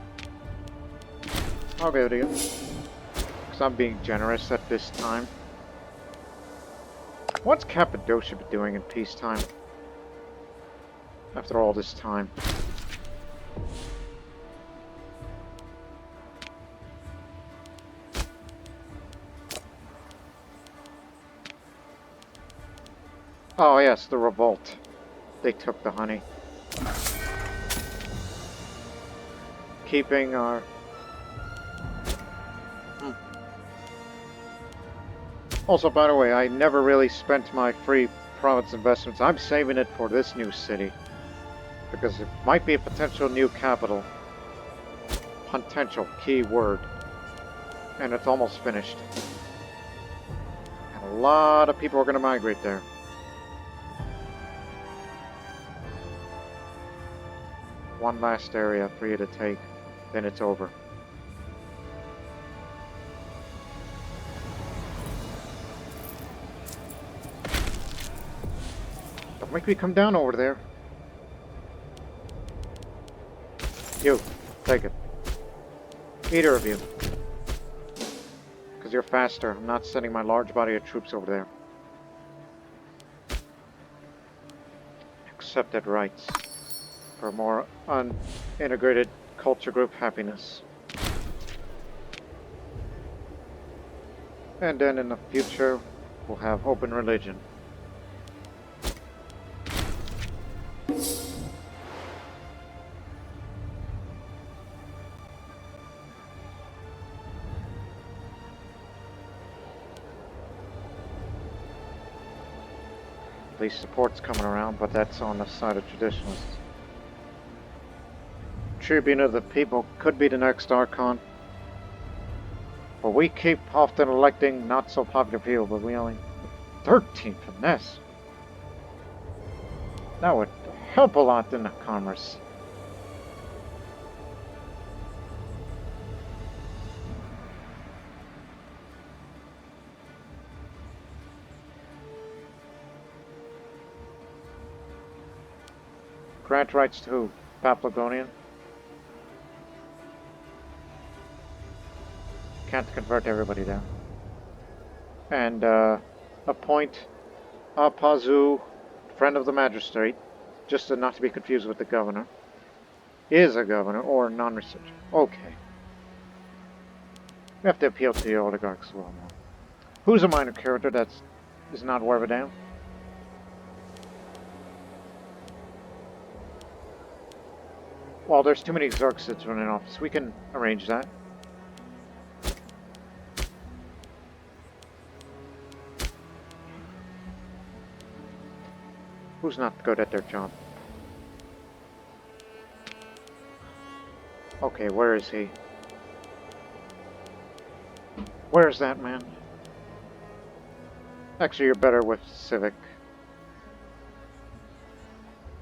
Speaker 1: I'll give it to you. Because I'm being generous at this time. What's Cappadocia be doing in peacetime? After all this time. Oh yes, the revolt. They took the honey. Keeping our... Also, by the way, I never really spent my free province investments. I'm saving it for this new city. Because it might be a potential new capital. Potential, key word. And it's almost finished. And a lot of people are going to migrate there. One last area for you to take, then it's over. Don't make me come down over there. You, take it. Either of you. Because you're faster. I'm not sending my large body of troops over there. Accepted rights. For more unintegrated culture group happiness. And then in the future, we'll have open religion. At least support's coming around, but that's on the side of traditionalists. Tribune of the people could be the next Archon. But we keep often electing not so popular people, but we only 13 finesse. That would help a lot in the commerce. Grant rights to who? Paphlagonian? Can't convert everybody there. And appoint a Pazu, friend of the magistrate, just not to be confused with the governor. Is a governor or non-researcher. Okay. We have to appeal to the oligarchs as well now. Who's a minor character that is not worth a damn? Well, there's too many Xerxids running office. We can arrange that. Who's not good at their job? Okay, where is he? Where is that man? Actually, you're better with civic.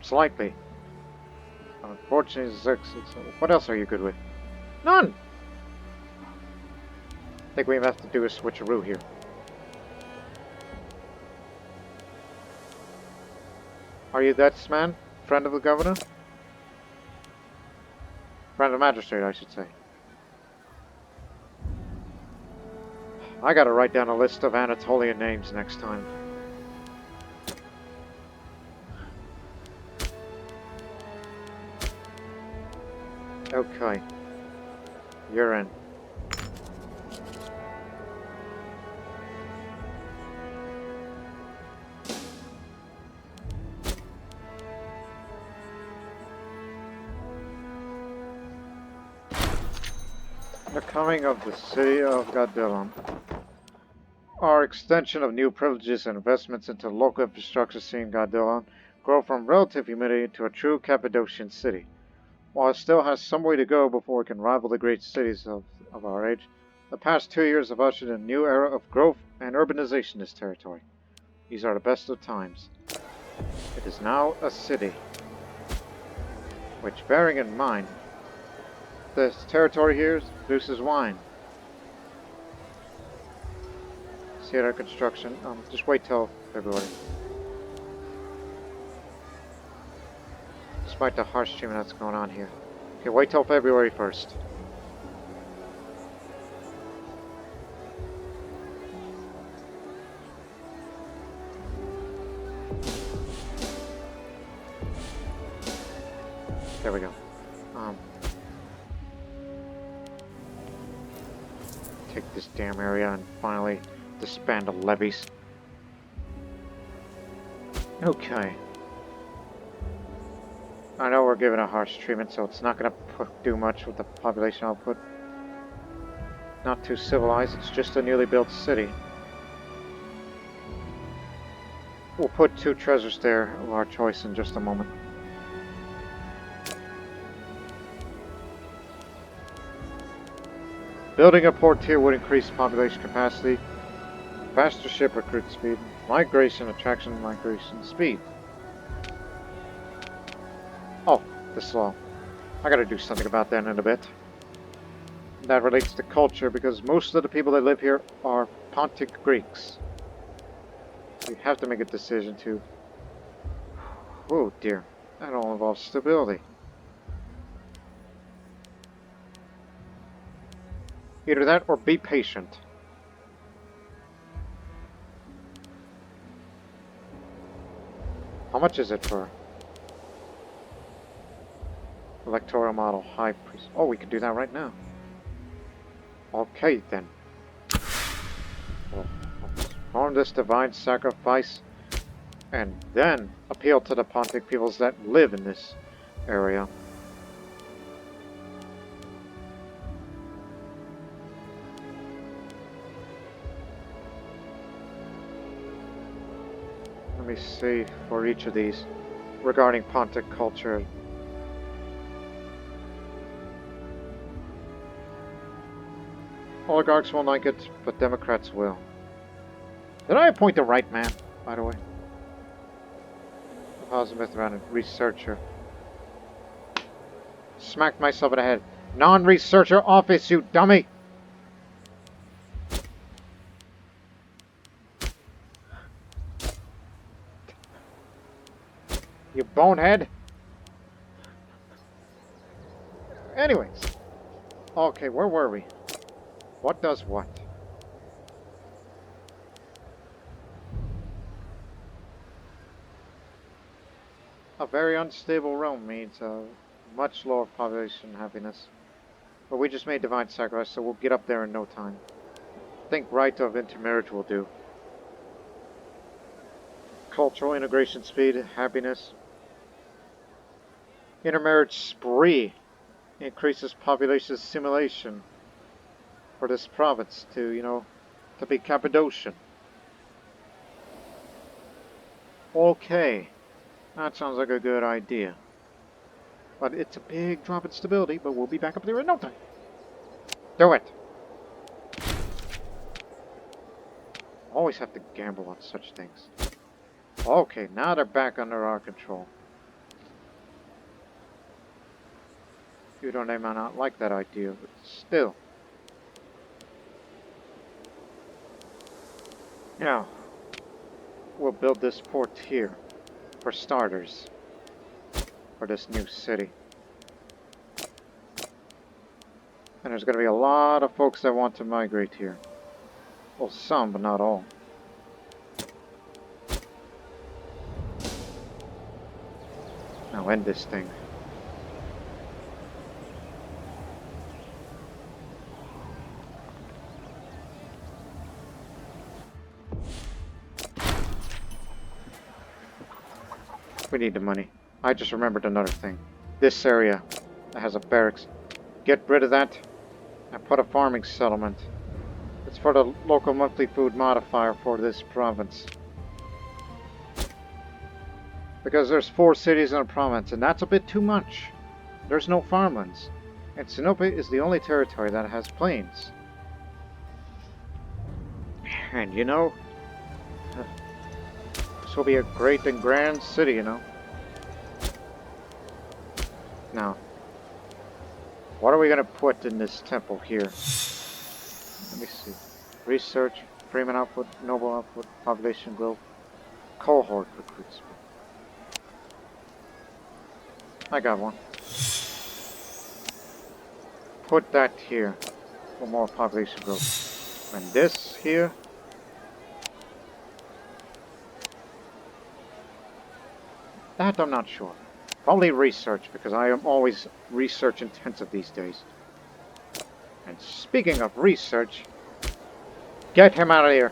Speaker 1: Slightly. Unfortunately, Xerxes. What else are you good with? None! I think we have to do a switcheroo here. Are you that man? Friend of the governor? Friend of the magistrate, I should say. I gotta write down a list of Anatolian names next time. Okay. You're in. The coming of the city of Gadilon. Our extension of new privileges and investments into local infrastructure seeing Gadilon grow from relative humidity to a true Cappadocian city. While it still has some way to go before it can rival the great cities of our age, the past 2 years have ushered in a new era of growth and urbanization in this territory. These are the best of times. It is now a city. Which, bearing in mind, this territory here produces wine. Theater construction. Just wait till February. Despite the harsh treatment that's going on here. Okay, wait till February 1st. There we go. Take this damn area and finally disband the levies. Okay. I know we're given a harsh treatment, so it's not going to do much with the population output. Not too civilized, it's just a newly built city. We'll put 2 treasures there of our choice in just a moment. Building a port here would increase population capacity, faster ship recruit speed, migration, attraction, migration, speed. Oh, this law. I gotta do something about that in a bit. That relates to culture because most of the people that live here are Pontic Greeks. We have to make a decision to... Oh dear, that all involves stability. Either that or be patient. How much is it for electoral model high priest? Oh, we can do that right now. Okay then. We'll perform this divine sacrifice and then appeal to the Pontic peoples that live in this area. Let me see for each of these regarding Pontic culture. Oligarchs won't like it, but Democrats will. Did I appoint the right man, by the way? Positive myth around a researcher. Smacked myself in the head. Non-researcher office, you dummy! You bonehead! Anyways. Okay, where were we? What does what? A very unstable realm means a much lower population happiness. But we just made divine sacrifice, so we'll get up there in no time. I think right of intermarriage will do. Cultural integration speed, happiness. Intermarriage spree increases population assimilation for this province to, you know, to be Cappadocian. Okay, that sounds like a good idea. But it's a big drop in stability, but we'll be back up there in no time. Do it! Always have to gamble on such things. Okay, now they're back under our control. You don't may not like that idea, but still. Now, we'll build this port here. for starters for this new city. And there's going to be a lot of folks that want to migrate here. Well, some, but not all. Now end this thing. We need the money. I just remembered another thing. This area that has a barracks. Get rid of that and put a farming settlement. It's for the local monthly food modifier for this province. Because there's 4 cities in a province, and that's a bit too much. There's no farmlands. And Sinope is the only territory that has plains. And you know, this will be a great and grand city, you know. Now, what are we going to put in this temple here? Let me see. Research, Freeman output, noble output, population growth, cohort recruits. I got one. Put that here for more population growth. And this here. That I'm not sure. Probably research, because I am always research intensive these days. And speaking of research, get him out of here.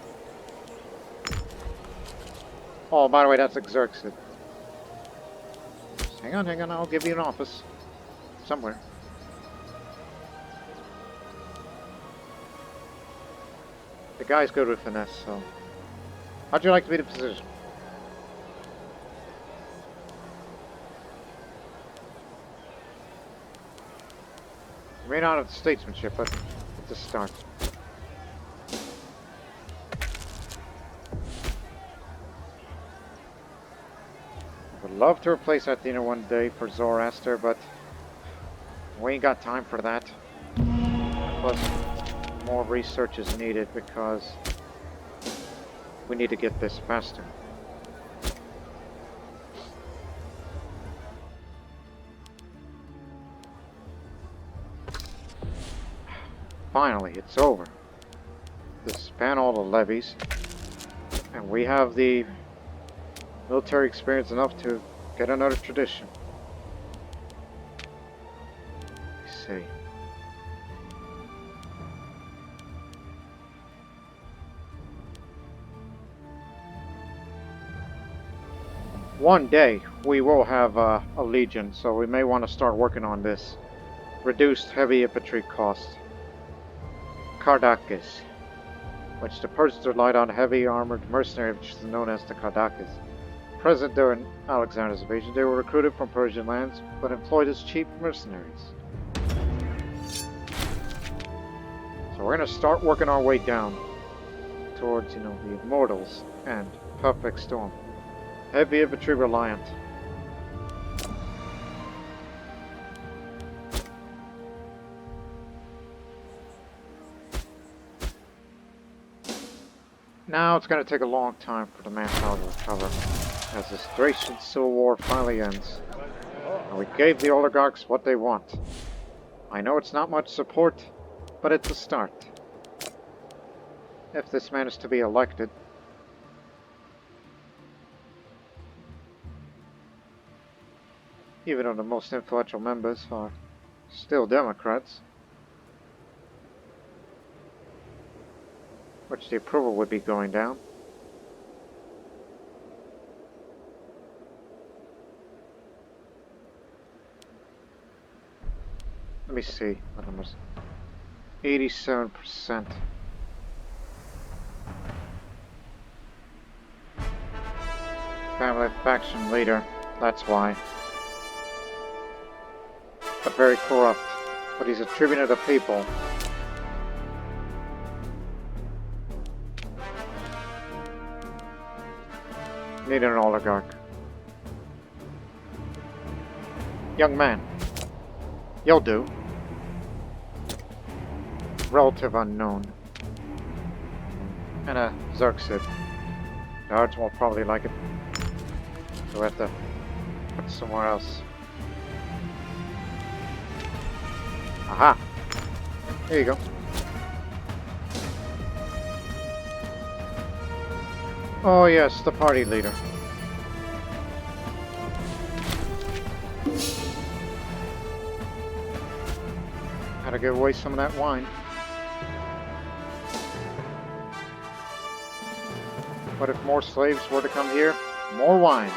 Speaker 1: Oh, by the way, that's Xerxes. Hang on, I'll give you an office. Somewhere. The guy's good with finesse, so... How'd you like to be the position? You may not have the statesmanship, but it's a start. I would love to replace Athena one day for Zoroaster, but we ain't got time for that. Plus, more research is needed because we need to get this faster. Finally, it's over. Disband all the levies, and we have the military experience enough to get another tradition. Let's see. One day we will have a legion, so we may want to start working on this. Reduced heavy infantry cost. Kardakis, which the Persians relied on heavy armored mercenaries, which is known as the Kardakis. Present during Alexander's invasion, they were recruited from Persian lands, but employed as cheap mercenaries. So we're going to start working our way down towards, the Immortals and Perfect Storm. Heavy infantry reliant. Now it's going to take a long time for the manpower to recover, as this Thracian civil war finally ends. And we gave the oligarchs what they want. I know it's not much support, but it's a start. If this man is to be elected. Even though the most influential members are still Democrats. Which the approval would be going down. Let me see what numbers. 87%. Family faction leader, that's why. But very corrupt. But he's a tribune of the people. Need an oligarch. Young man. You'll do. Relative unknown. And a Xerxes. Guards will probably like it. So we have to put it somewhere else. Aha! There you go. Oh yes, the party leader. Had to give away some of that wine. But if more slaves were to come here, more wine.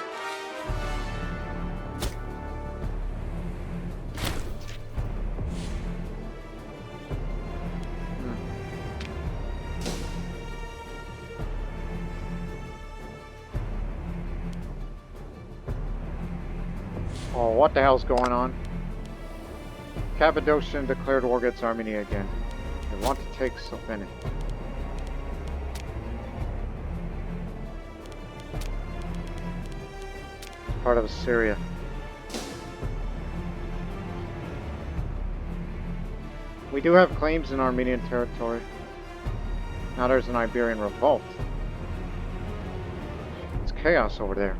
Speaker 1: Oh, what the hell's going on? Cappadocian declared war against Armenia again. They want to take Slovenia. Part of Syria. We do have claims in Armenian territory. Now there's an Iberian Revolt. It's chaos over there.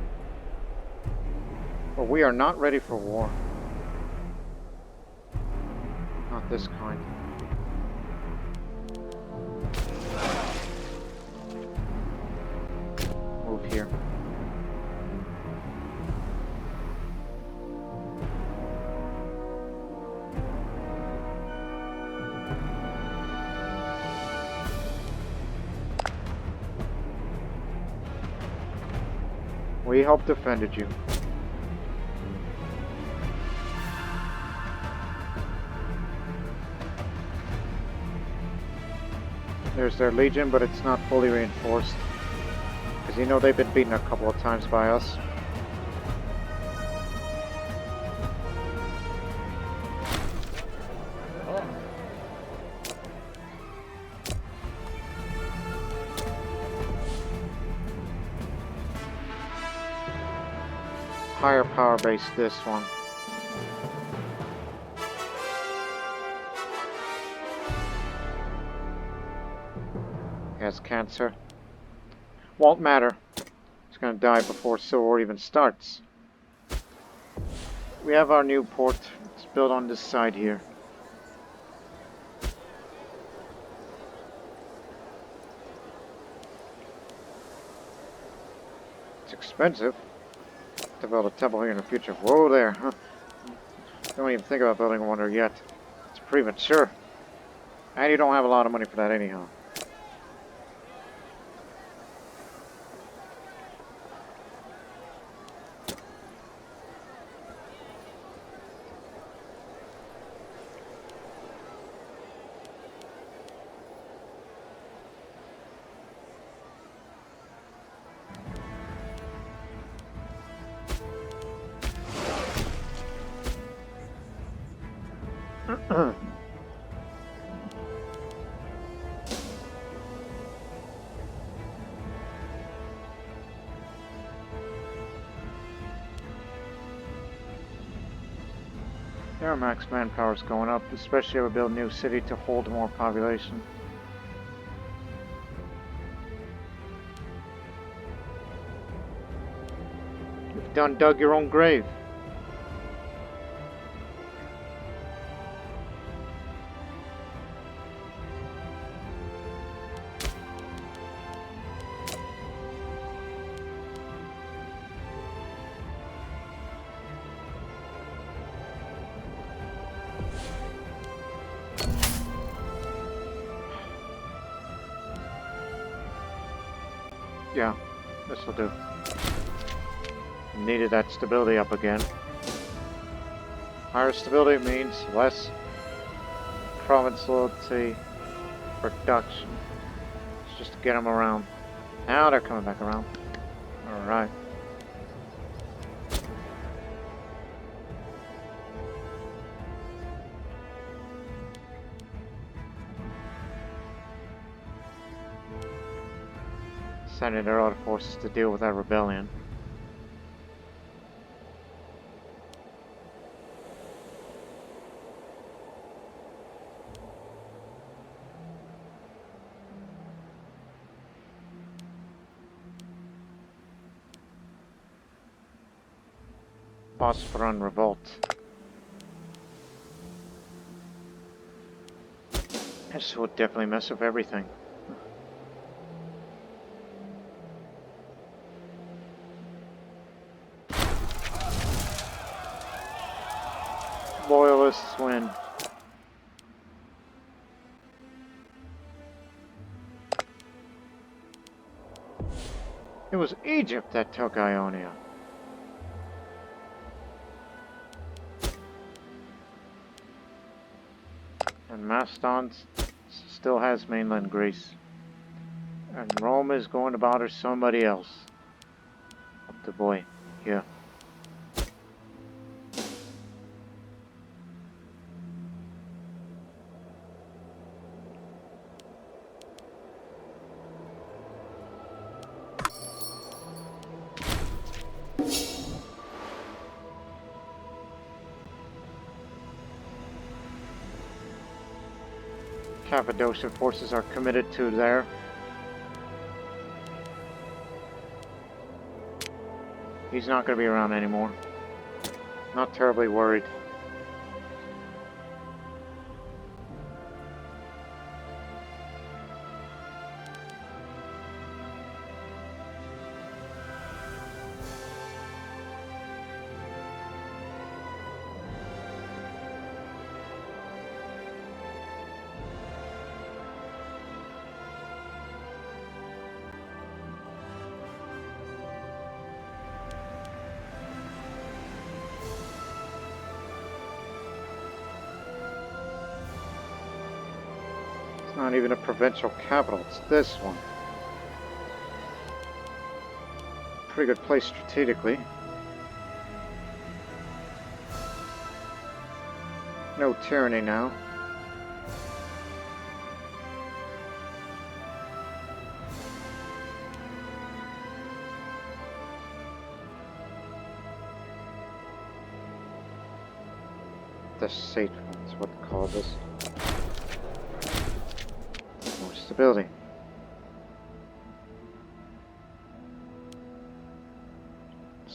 Speaker 1: But we are not ready for war. Not this kind. Move here. We helped defended you. There's their legion, but it's not fully reinforced. Because you know they've been beaten a couple of times by us. Higher power base, this one. Has cancer. Won't matter. He's gonna die before Civil War even starts. We have our new port. It's built on this side here. It's expensive to build a temple here in the future. Whoa there, huh? Don't even think about building one there yet. It's premature. And you don't have a lot of money for that anyhow. Their max manpower is going up, especially if we build a new city to hold more population. You've done dug your own grave. Yeah, this'll do. Needed that stability up again. Higher stability means less province loyalty production. It's just to get them around. Now they're coming back around. Alright. Sending their other forces to deal with that rebellion. Bosporan Revolt. This would definitely mess up everything. Loyalists win. It was Egypt that took Ionia. And Macedon still has mainland Greece. And Rome is going to bother somebody else. Up the boy. Here. Cappadocian forces are committed to there. He's not going to be around anymore. Not terribly worried. Not even a provincial capital, it's this one. Pretty good place strategically. No tyranny now. The Sate, that's what they call this. Stability.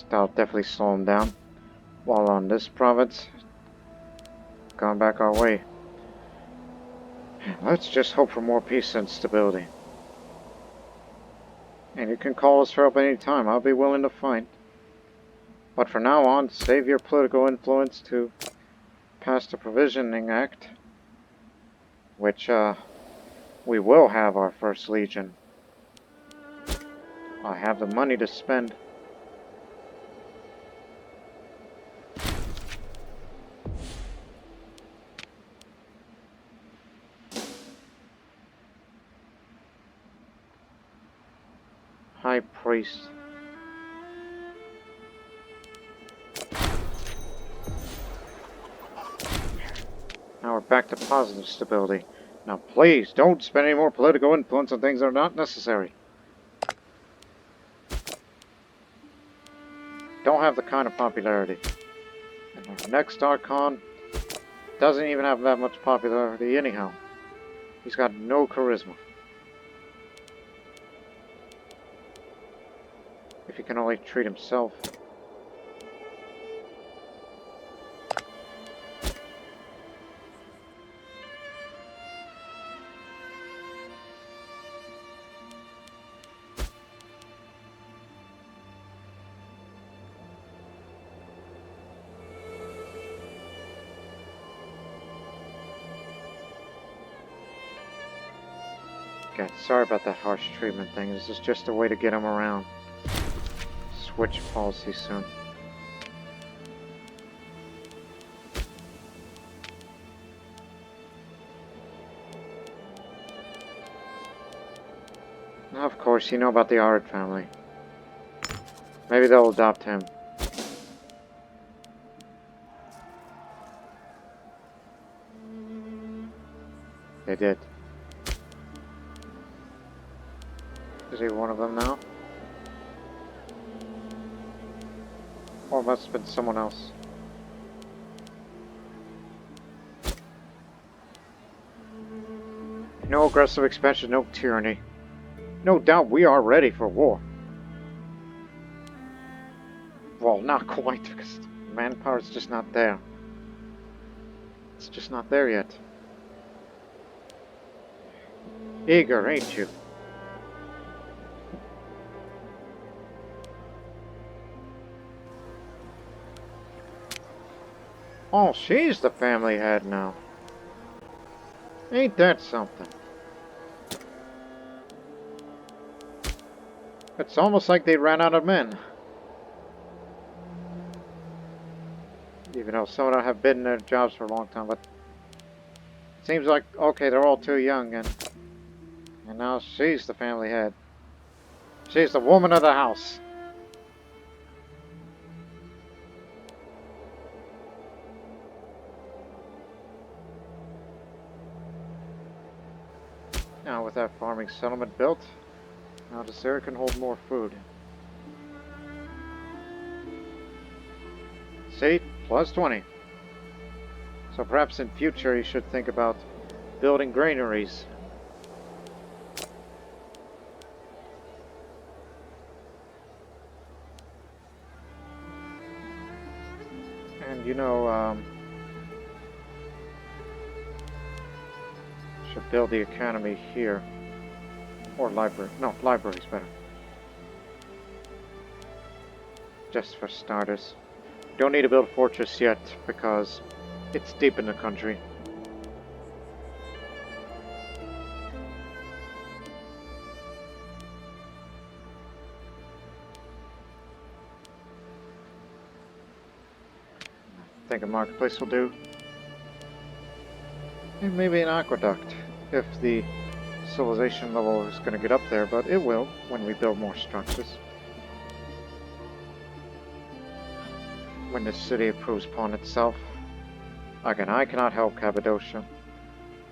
Speaker 1: That'll definitely slow them down. While on this province, gone back our way. Let's just hope for more peace and stability. And you can call us for help any time. I'll be willing to fight. But for now on, save your political influence to pass the Provisioning Act, which we will have our first legion. I have the money to spend. High Priest. Now we're back to positive stability. Now please, don't spend any more political influence on things that are not necessary. Don't have the kind of popularity. And our next Archon doesn't even have that much popularity anyhow. He's got no charisma. If he can only treat himself. Okay, sorry about that harsh treatment thing. This is just a way to get him around. Switch policy soon. Now, of course, you know about the Ard family. Maybe they'll adopt him. They did. Is he one of them now? Or it must have been someone else. No aggressive expansion, no tyranny. No doubt we are ready for war. Well, not quite, because Manpower is just not there. It's just not there yet. Eager, ain't you? Oh, she's the family head now. Ain't that something? It's almost like they ran out of men. Even though some of them have been in their jobs for a long time, but it seems like, okay, they're all too young, and now she's the family head. She's the woman of the house. Now with that farming settlement built, now this area can hold more food. See? Plus 20. So perhaps in future you should think about building granaries. And you know, should build the academy here. Or library. No, library's better. Just for starters. Don't need to build a fortress yet, because it's deep in the country. I think a marketplace will do. And maybe an aqueduct, if the civilization level is going to get up there, but it will when we build more structures. When the city approves upon itself. Again, I cannot help Cappadocia.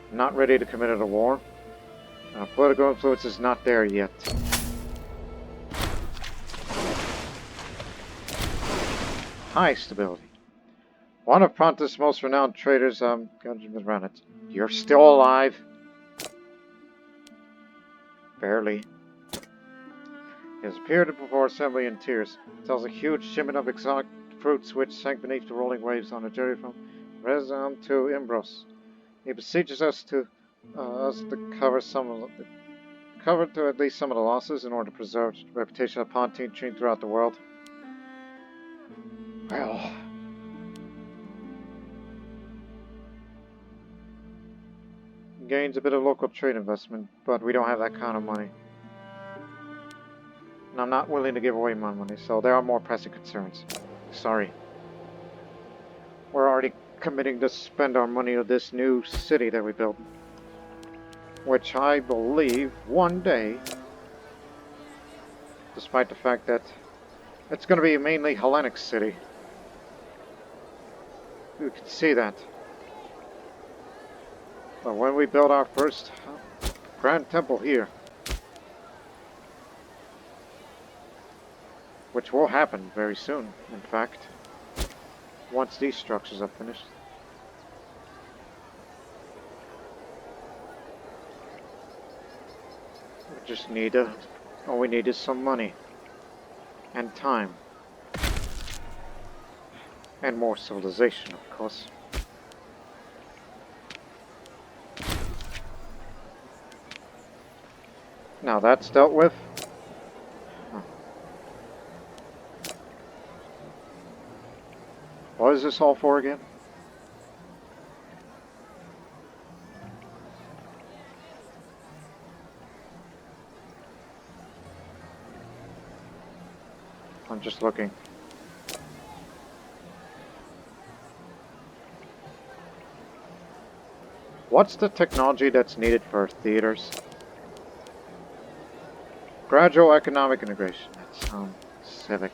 Speaker 1: I'm not ready to commit a war. Political influence is not there yet. High stability. One of Pontus' most renowned traders, You're still alive? Barely. He has appeared before assembly in tears. Tells a huge shipment of exotic fruits which sank beneath the rolling waves on a journey from Rezam to Imbros. He beseeches us to cover to at least some of the losses in order to preserve the reputation of pontoon train throughout the world. Well, gains a bit of local trade investment, but we don't have that kind of money. And I'm not willing to give away my money, so there are more pressing concerns. Sorry. We're already committing to spend our money on this new city that we built. Which I believe one day, despite the fact that it's going to be a mainly Hellenic city. You can see that. But when we build our first grand temple here, which will happen very soon, in fact, once these structures are finished. We just need all we need is some money. And time. And more civilization, of course. Now that's dealt with. What is this all for again? I'm just looking. What's the technology that's needed for theaters? Gradual economic integration. That sounds civic.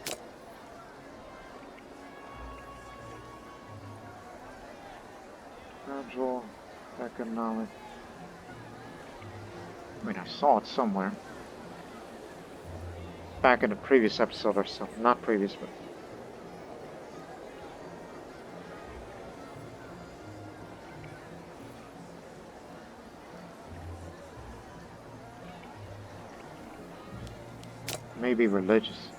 Speaker 1: Gradual economic. I mean, I saw it somewhere. Back in the previous episode or so. Not previous, but... maybe religious.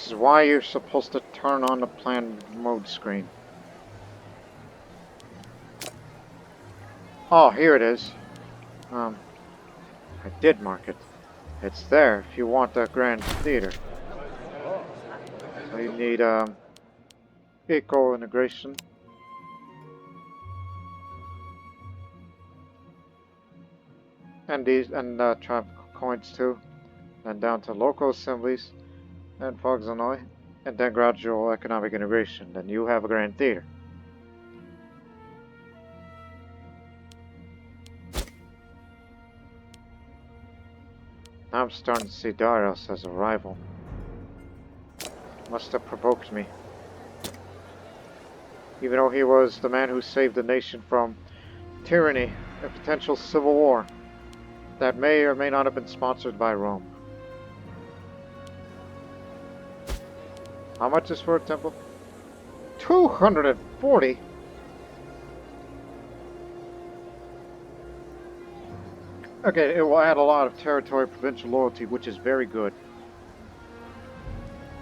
Speaker 1: This is why you're supposed to turn on the plan mode screen. Oh, here it is. I did mark it. It's there if you want a grand theater. So you need eco integration. And these tribe coins too. And down to local assemblies and Foxanoi. And then gradual economic integration. Then you have a grand theater. Now I'm starting to see Darius as a rival. Must have provoked me. Even though he was the man who saved the nation from tyranny and potential civil war that may or may not have been sponsored by Rome. How much is for a temple? 240? Okay, it will add a lot of territory provincial loyalty, which is very good.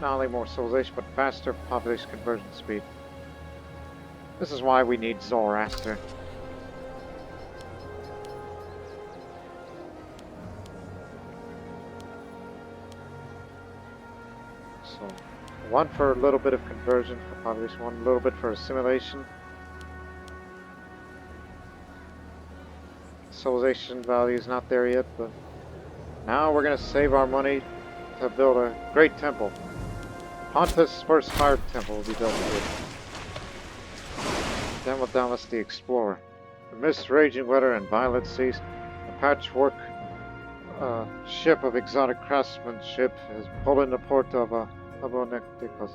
Speaker 1: Not only more civilization, but faster population conversion speed. This is why we need Zoroaster. So, one for a little bit of conversion for population, one little bit for assimilation. Civilization value is not there yet, but now we're going to save our money to build a great temple. Pontus' first fire temple will be built here. Then we'll down the Explorer. Amidst raging weather and violent seas, a patchwork ship of exotic craftsmanship is pulled in the port of Abonecticus.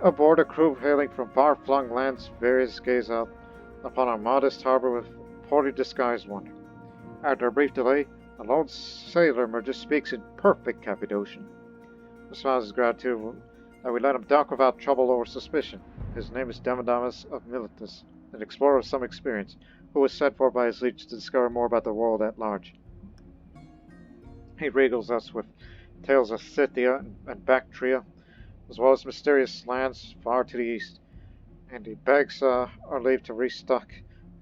Speaker 1: Aboard, a crew hailing from far-flung lands, various gaze out upon our modest harbor with poorly disguised wonder. After a brief delay, a lone sailor emerges, speaks in perfect Cappadocian. He smiles his gratitude that we let him dock without trouble or suspicion. His name is Demodamus of Miletus, an explorer of some experience, who was sent for by his liege to discover more about the world at large. He regals us with tales of Scythia and Bactria, as well as mysterious lands far to the east, and he begs our leave to restock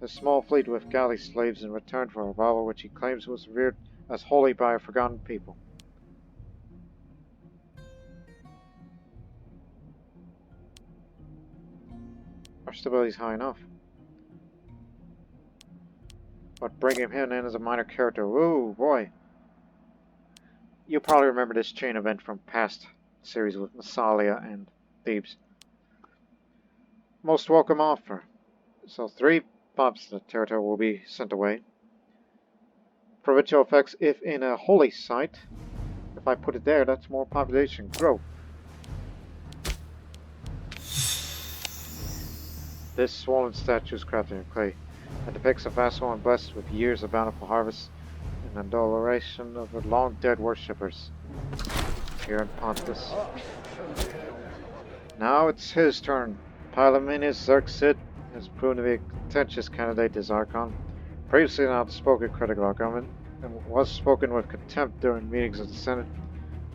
Speaker 1: his small fleet with galley slaves in return for a vow which he claims was revered as holy by a forgotten people. Our stability is high enough. But bringing him in as a minor character, ooh boy. You probably remember this chain event from past series with Massalia and Thebes. Most welcome offer. So 3 pops to the territory will be sent away. Provincial effects if in a holy site. If I put it there, that's more population growth. This swollen statue is crafted in clay and depicts a vast one blessed with years of bountiful harvests and adoration of the long-dead worshippers here in Pontus. Now it's his turn. Pylaminus Xerxes has proven to be a contentious candidate as Archon, previously an outspoken critic of our government, and was spoken with contempt during meetings of the Senate,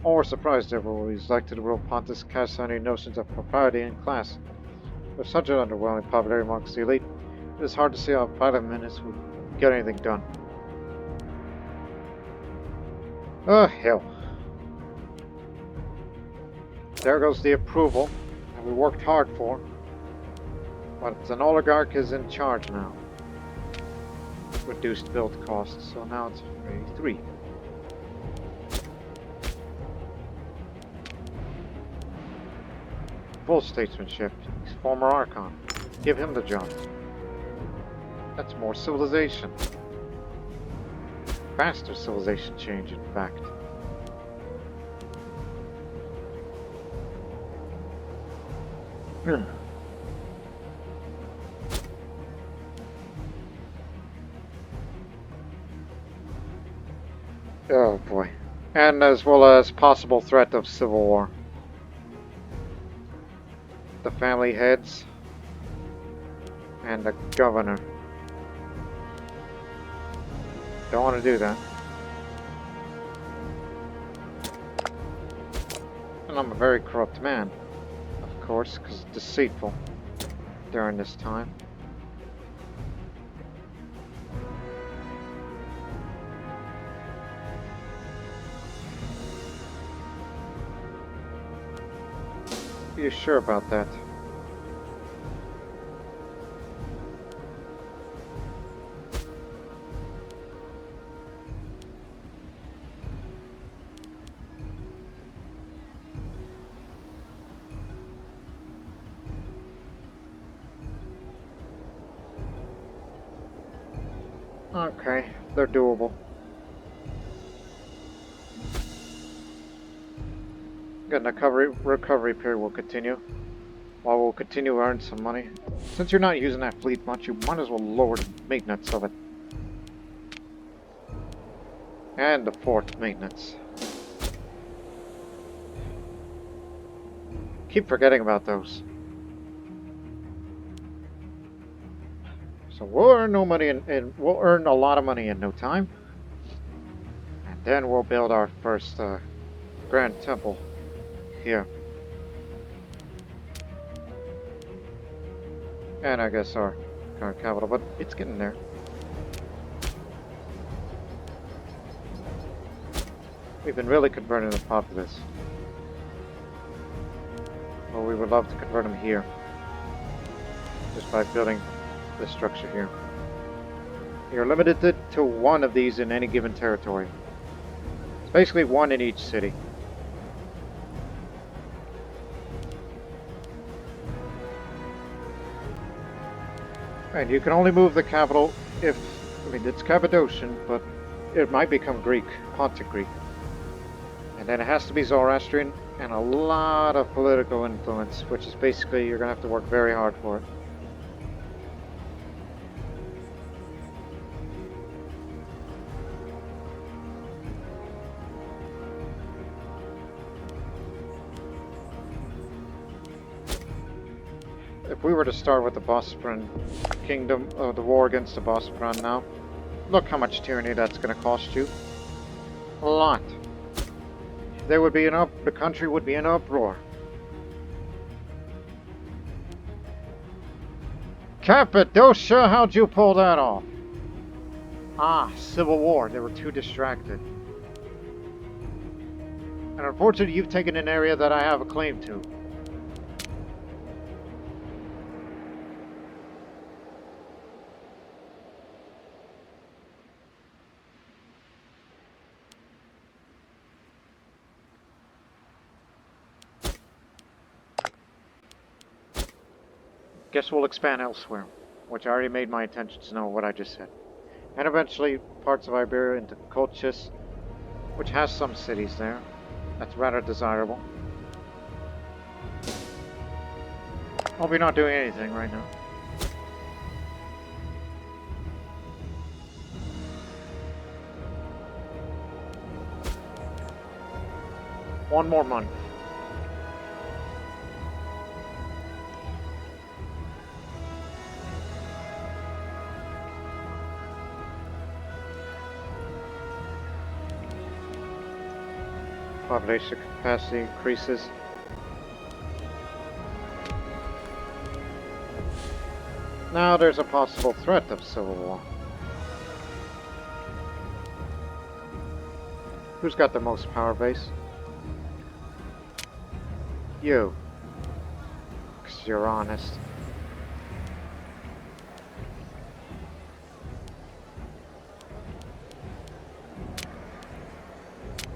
Speaker 1: or surprised everyone when he's elected to rule Pontus, cast any notions of propriety and class. With such an underwhelming popularity amongst the elite, it is hard to see how Pylaminus would get anything done. Oh, hell. There goes the approval that we worked hard for. But an oligarch is in charge now. Reduced build costs, so now it's 83. Full statesmanship. He's former Archon. Give him the job. That's more civilization. Faster civilization change, in fact. Oh boy. And as well as possible threat of civil war. The family heads and the governor. Don't want to do that. And I'm a very corrupt man, of course, because deceitful during this time. Are you sure about that? Okay, they're doable. Good, recovery period will continue. While we'll continue to earn some money. Since you're not using that fleet much, you might as well lower the maintenance of it. And the fort maintenance. Keep forgetting about those. So we'll earn no money we'll earn a lot of money in no time. And then we'll build our first grand temple here. And I guess our current capital, but it's getting there. We've been really converting the populace. Well, we would love to convert them here. Just by building this structure here. You're limited to one of these in any given territory. It's basically one in each city. And you can only move the capital if, I mean, it's Cappadocian, but it might become Greek, Pontic Greek. And then it has to be Zoroastrian and a lot of political influence, which is basically, you're going to have to work very hard for it. If we were to start with the Bosporan Kingdom, the war against the Bosporan now, look how much tyranny that's going to cost you. A lot. There would be the country would be in uproar. Cappadocia, how'd you pull that off? Ah, civil war. They were too distracted. And unfortunately, you've taken an area that I have a claim to. Guess we'll expand elsewhere, which I already made my intentions know what I just said. And eventually parts of Iberia into Colchis, which has some cities there. That's rather desirable. I'll be not doing anything right now. One more month. Population capacity increases. Now there's a possible threat of civil war. Who's got the most power base? You. 'Cause you're honest.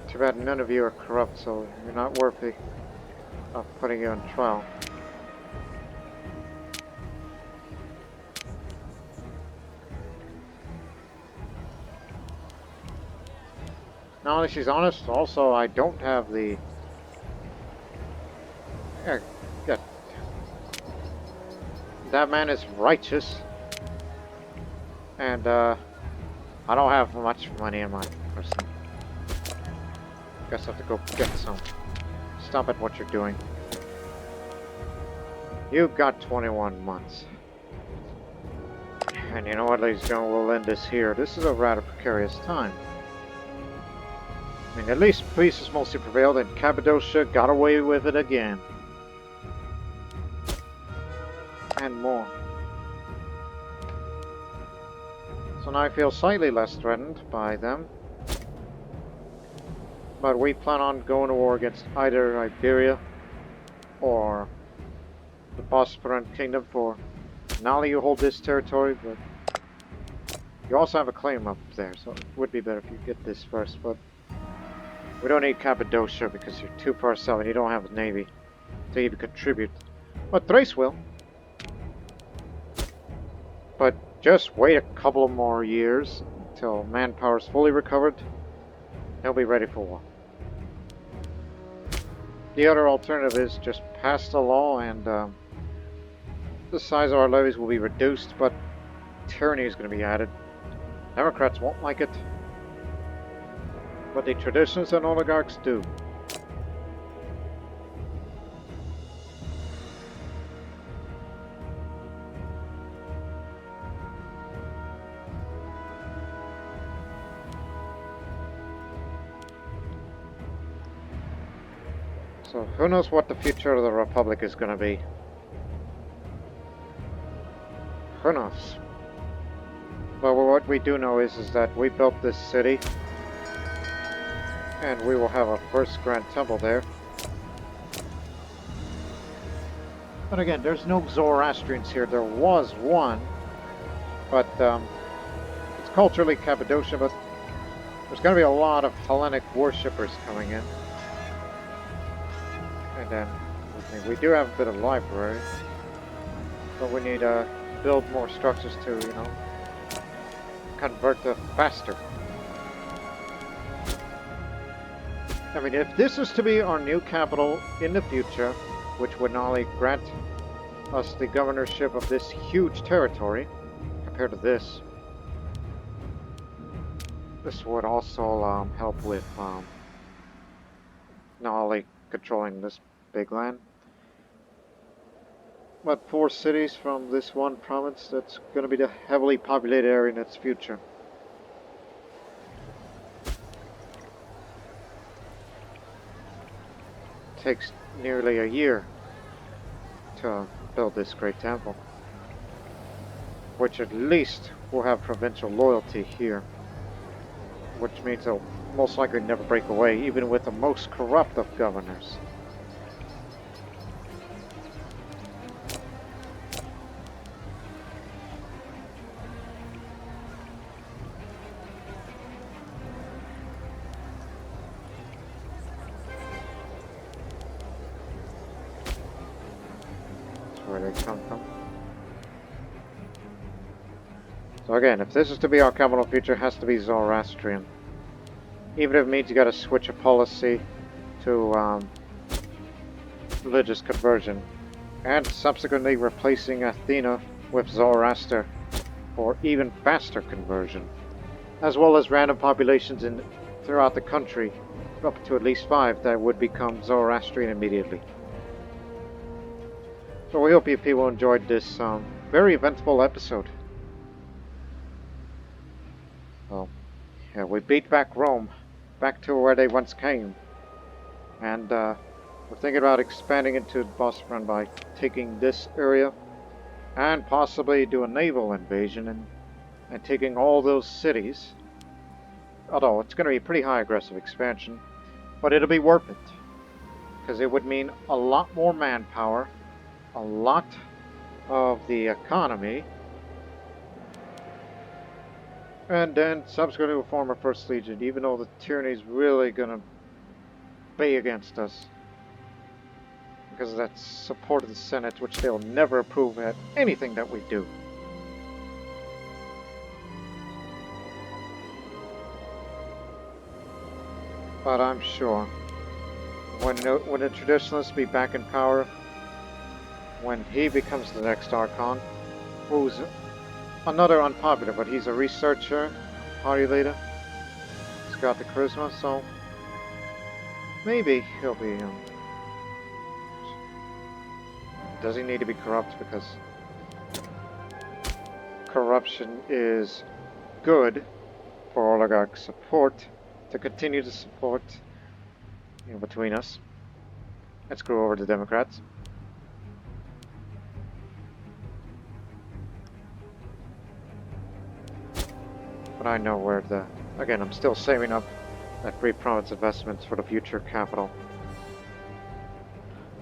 Speaker 1: Too bad none of you are corrupt, so you're not worthy of putting you on trial. Not only she's honest, also I don't have the... Yeah. That man is righteous. And, I don't have much money in my person. Guess I have to go get some. Stop at what you're doing. You've got 21 months. And you know what, ladies and gentlemen, we'll end this here. This is a rather precarious time. I mean, at least peace has mostly prevailed, and Cappadocia got away with it again. And more. So now I feel slightly less threatened by them. But we plan on going to war against either Iberia or the Bosporan Kingdom. For now, you hold this territory, but you also have a claim up there, so it would be better if you get this first. But we don't need Cappadocia because you're too far south and you don't have a navy to even contribute. But Thrace will. But just wait a couple more years until manpower is fully recovered. They'll be ready for war. The other alternative is just pass the law and the size of our levies will be reduced, but tyranny is going to be added. Democrats won't like it, but the traditions and oligarchs do. So who knows what the future of the Republic is going to be? Who knows? But what we do know is that we built this city, and we will have our first Grand Temple there. But again, there's no Zoroastrians here. There was one, but it's culturally Cappadocia, but there's going to be a lot of Hellenic worshippers coming in. And then we do have a bit of library, but we need to build more structures to, you know, convert them faster. I mean, if this is to be our new capital in the future, which would not only grant us the governorship of this huge territory, compared to this, this would also help with not only controlling this big land, but 4 cities from this one province that's going to be the heavily populated area in its future. Takes nearly a year to build this great temple, which at least will have provincial loyalty here, which means they'll most likely never break away, even with the most corrupt of governors. Where they come from. So again, if this is to be our capital future, it has to be Zoroastrian. Even if it means you gotta switch a policy to religious conversion, and subsequently replacing Athena with Zoroaster for even faster conversion, as well as random populations throughout the country, up to at least 5 that would become Zoroastrian immediately. So we hope you people enjoyed this very eventful episode. Well, yeah, we beat back Rome, back to where they once came. And we're thinking about expanding into Bosporan by taking this area and possibly do a naval invasion and taking all those cities. Although it's going to be a pretty high aggressive expansion, but it'll be worth it. Because it would mean a lot more manpower, a lot of the economy, and then subsequently we'll form a First Legion, even though the tyranny's really gonna be against us. Because of that support of the Senate, which they'll never approve at anything that we do. But I'm sure when the traditionalists be back in power, when he becomes the next Archon, who's another unpopular, but he's a researcher, party leader, he's got the charisma, so maybe he'll be, does he need to be corrupt? Because corruption is good for oligarch support, to continue to support, between us. And screw over the Democrats. But I know where again, I'm still saving up that free province investments for the future capital.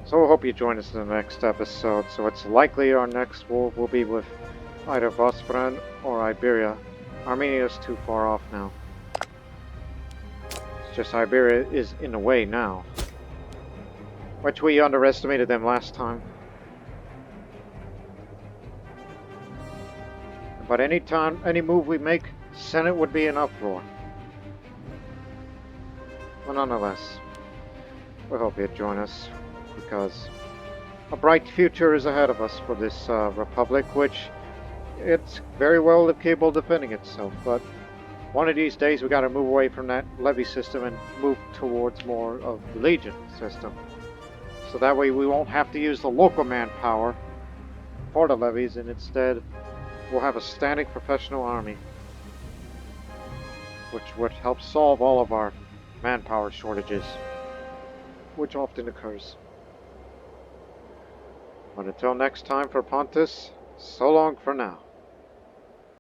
Speaker 1: So I hope you join us in the next episode. So it's likely our next war will be with either Bosporan or Iberia. Armenia is too far off now. It's just Iberia is in the way now. Which we underestimated them last time. But any move we make, Senate would be in uproar. But nonetheless, we hope you join us, because a bright future is ahead of us for this republic, which it's very well capable of defending itself. But one of these days we got to move away from that levy system and move towards more of the legion system. So that way we won't have to use the local manpower for the levies, and instead we'll have a standing professional army, which would help solve all of our manpower shortages, which often occurs. But until next time, for Pontus, so long for now.